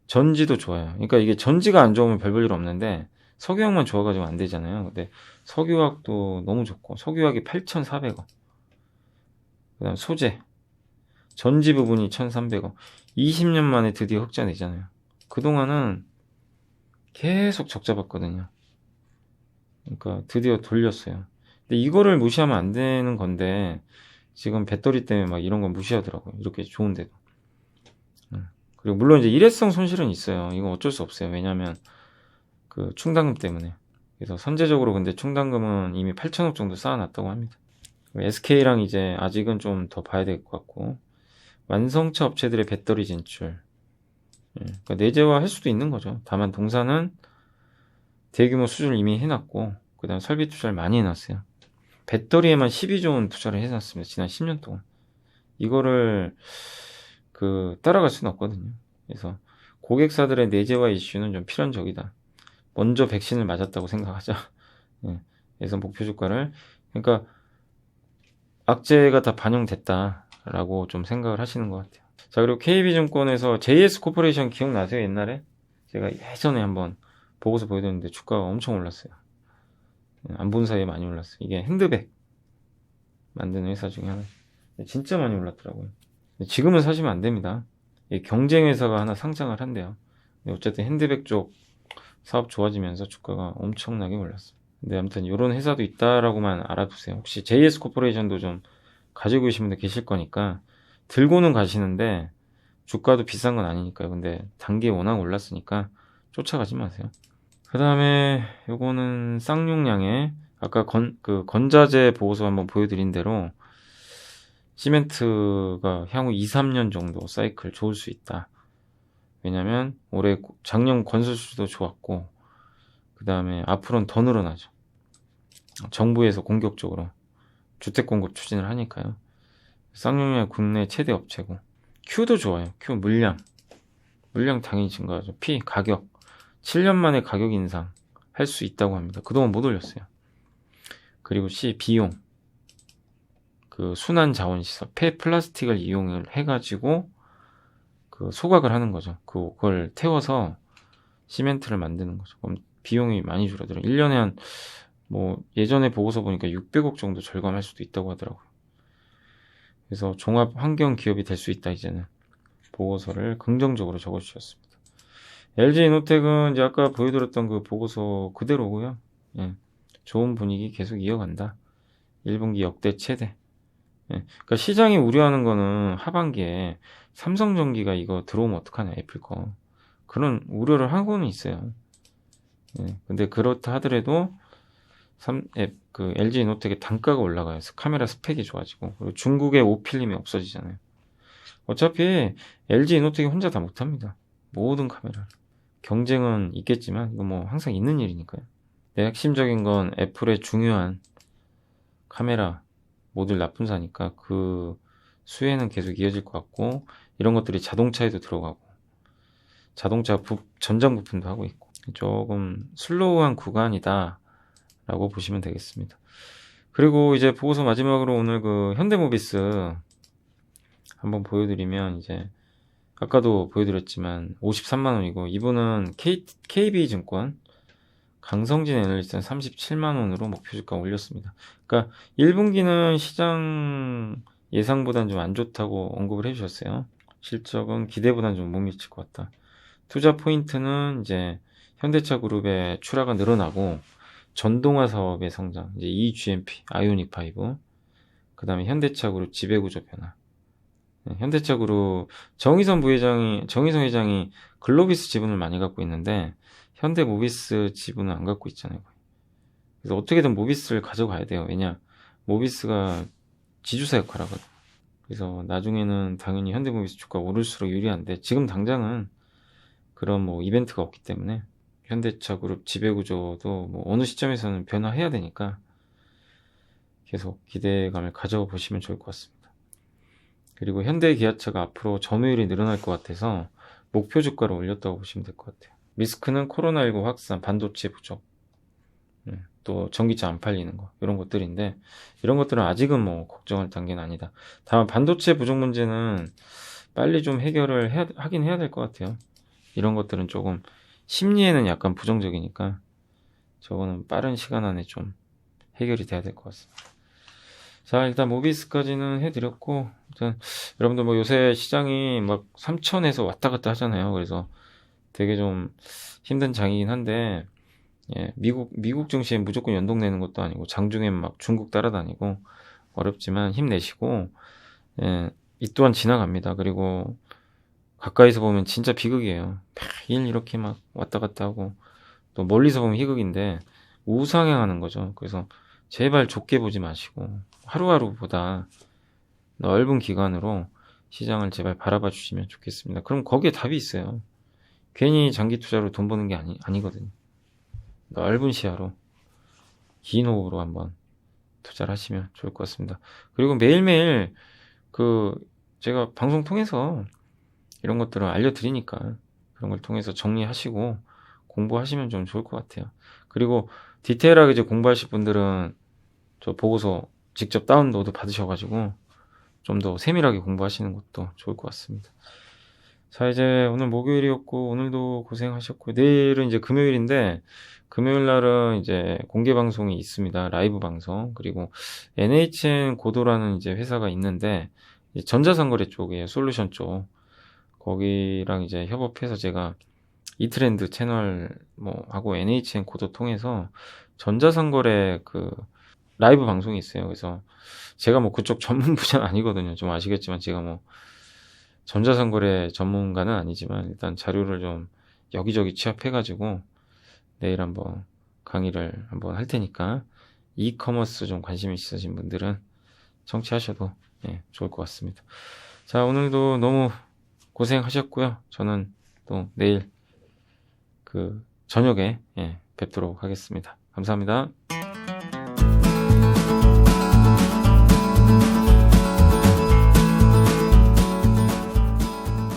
전지도 좋아요. 그러니까 이게 전지가 안 좋으면 별 볼 일 없는데 석유화학만 좋아가지고 안 되잖아요. 근데 석유화학도 너무 좋고 석유화학이 8,400원. 그다음 소재 전지 부분이 1,300원. 20년 만에 드디어 흑자 내잖아요. 그동안은 계속 적자 봤거든요. 그러니까 드디어 돌렸어요. 근데 이거를 무시하면 안 되는 건데 지금 배터리 때문에 막 이런 건 무시하더라고요. 이렇게 좋은데도. 그리고 물론 이제 일회성 손실은 있어요. 이건 어쩔 수 없어요. 왜냐하면 그 충당금 때문에 그래서 선제적으로 근데 충당금은 이미 8천억 정도 쌓아놨다고 합니다. SK랑 이제 아직은 좀 더 봐야 될 것 같고, 완성차 업체들의 배터리 진출. 그러니까 내재화 할 수도 있는 거죠. 다만 동사는 대규모 수주를 이미 해놨고, 그 다음 설비 투자를 많이 해놨어요. 배터리에만 12조 원 투자를 해놨습니다. 지난 10년 동안. 이거를 따라갈 수는 없거든요. 그래서 고객사들의 내재화 이슈는 좀 필연적이다. 먼저 백신을 맞았다고 생각하자. 그래서 목표 주가를, 그러니까 악재가 다 반영됐다라고 좀 생각을 하시는 것 같아요. 자, 그리고 KB증권에서 JS 코퍼레이션 기억나세요? 옛날에 제가 예전에 한번 보고서 보여드렸는데 주가가 엄청 올랐어요. 안 본 사이에 많이 올랐어요. 이게 핸드백 만드는 회사 중에 하나. 진짜 많이 올랐더라고요. 지금은 사시면 안 됩니다. 경쟁 회사가 하나 상장을 한대요. 어쨌든 핸드백 쪽 사업 좋아지면서 주가가 엄청나게 올랐어요. 근데 아무튼 이런 회사도 있다라고만 알아두세요. 혹시 JS 코퍼레이션도 좀 가지고 계신 분들 계실 거니까 들고는 가시는데 주가도 비싼 건 아니니까요. 근데 단계 워낙 올랐으니까 쫓아가지 마세요. 그 다음에 요거는 쌍용량의 아까 건자재 보고서 한번 보여드린 대로 시멘트가 향후 2, 3년 정도 사이클 좋을 수 있다. 왜냐면 올해 작년 건설수도 좋았고 그 다음에 앞으로는 더 늘어나죠. 정부에서 공격적으로 주택 공급 추진을 하니까요. 쌍용량 국내 최대 업체고 Q도 좋아요. Q 물량 당연히 증가하죠. P 가격 7년 만에 가격 인상 할 수 있다고 합니다. 그동안 못 올렸어요. 그리고 C 비용 순환 자원 시설 폐 플라스틱을 이용을 해가지고 소각을 하는 거죠. 그걸 태워서 시멘트를 만드는 거죠. 그럼 비용이 많이 줄어들어요. 1년에 예전에 보고서 보니까 600억 정도 절감할 수도 있다고 하더라고요. 그래서 종합 환경 기업이 될 수 있다, 이제는. 보고서를 긍정적으로 적어주셨습니다. LG이노텍은 이제 아까 보여드렸던 그 보고서 그대로고요. 좋은 분위기 계속 이어간다. 1분기 역대 최대. 그러니까 시장이 우려하는 거는 하반기에 삼성전기가 이거 들어오면 어떡하냐, 애플 거. 그런 우려를 하고는 있어요. 근데 그렇다 하더라도 LG이노텍의 단가가 올라가요. 카메라 스펙이 좋아지고 그리고 중국의 오필름이 없어지잖아요. 어차피 LG이노텍이 혼자 다 못합니다. 모든 카메라 경쟁은 있겠지만 이거 항상 있는 일이니까요. 핵심적인 건 애플의 중요한 카메라 모듈 납품사니까 그 수혜는 계속 이어질 것 같고 이런 것들이 자동차에도 들어가고 자동차 전장 부품도 하고 있고 조금 슬로우한 구간이다 라고 보시면 되겠습니다. 그리고 이제 보고서 마지막으로 오늘 현대모비스 한번 보여드리면 이제 아까도 보여드렸지만 53만원이고 이분은 KB증권 강성진 애널리스트는 37만원으로 목표주가 올렸습니다. 그러니까 1분기는 시장 예상보다는 좀 안 좋다고 언급을 해주셨어요. 실적은 기대보다는 좀 못 미칠 것 같다. 투자 포인트는 이제 현대차 그룹의 출하가 늘어나고 전동화 사업의 성장, 이제 eGMP, 아이오닉 5, 그 다음에 현대차 그룹 지배구조 변화. 현대차 그룹 정의선 회장이 글로비스 지분을 많이 갖고 있는데 현대모비스 지분은 안 갖고 있잖아요. 그래서 어떻게든 모비스를 가져가야 돼요. 왜냐, 모비스가 지주사 역할을 하거든. 그래서 나중에는 당연히 현대모비스 주가 오를수록 유리한데 지금 당장은 그런 이벤트가 없기 때문에 현대차 그룹 지배구조도 어느 시점에서는 변화해야 되니까 계속 기대감을 가져보시면 좋을 것 같습니다. 그리고 현대기아차가 앞으로 점유율이 늘어날 것 같아서 목표 주가를 올렸다고 보시면 될 것 같아요. 리스크는 코로나19 확산, 반도체 부족, 또 전기차 안 팔리는 거 이런 것들인데 이런 것들은 아직은 걱정할 단계는 아니다. 다만 반도체 부족 문제는 빨리 좀 해결을 하긴 해야 될 것 같아요. 이런 것들은 조금 심리에는 약간 부정적이니까 저거는 빠른 시간 안에 좀 해결이 돼야 될 것 같습니다. 자, 일단 모비스까지는 해드렸고 일단 여러분들 요새 시장이 3천에서 왔다 갔다 하잖아요. 그래서 되게 좀 힘든 장이긴 한데 미국 증시에 무조건 연동내는 것도 아니고 장중에 중국 따라다니고 어렵지만 힘내시고 이 또한 지나갑니다. 그리고 가까이서 보면 진짜 비극이에요. 매일 이렇게 왔다 갔다 하고 또 멀리서 보면 희극인데 우상향하는 거죠. 그래서 제발 좁게 보지 마시고 하루하루보다 넓은 기간으로 시장을 제발 바라봐 주시면 좋겠습니다. 그럼 거기에 답이 있어요. 괜히 장기 투자로 돈 버는 게 아니거든요. 넓은 시야로 긴 호흡으로 한번 투자를 하시면 좋을 것 같습니다. 그리고 매일매일 제가 방송 통해서 이런 것들을 알려드리니까 그런 걸 통해서 정리하시고 공부하시면 좀 좋을 것 같아요. 그리고 디테일하게 이제 공부하실 분들은 저 보고서 직접 다운로드 받으셔가지고 좀 더 세밀하게 공부하시는 것도 좋을 것 같습니다. 자, 이제 오늘 목요일이었고 오늘도 고생하셨고 내일은 이제 금요일인데 금요일 날은 이제 공개 방송이 있습니다. 라이브 방송. 그리고 NHN 고도라는 이제 회사가 있는데 전자상거래 쪽이에요. 솔루션 쪽. 거기랑 이제 협업해서 제가 이트렌드 채널 하고 NHN 고도 통해서 전자상거래 라이브 방송이 있어요. 그래서 제가 그쪽 전문 분야는 아니거든요. 좀 아시겠지만 제가 전자상거래 전문가는 아니지만 일단 자료를 좀 여기저기 취합해가지고 내일 한번 강의를 한번 할 테니까 이커머스 좀 관심 있으신 분들은 청취하셔도 좋을 것 같습니다. 자, 오늘도 너무 고생하셨고요. 저는 또 내일 저녁에 뵙도록 하겠습니다. 감사합니다.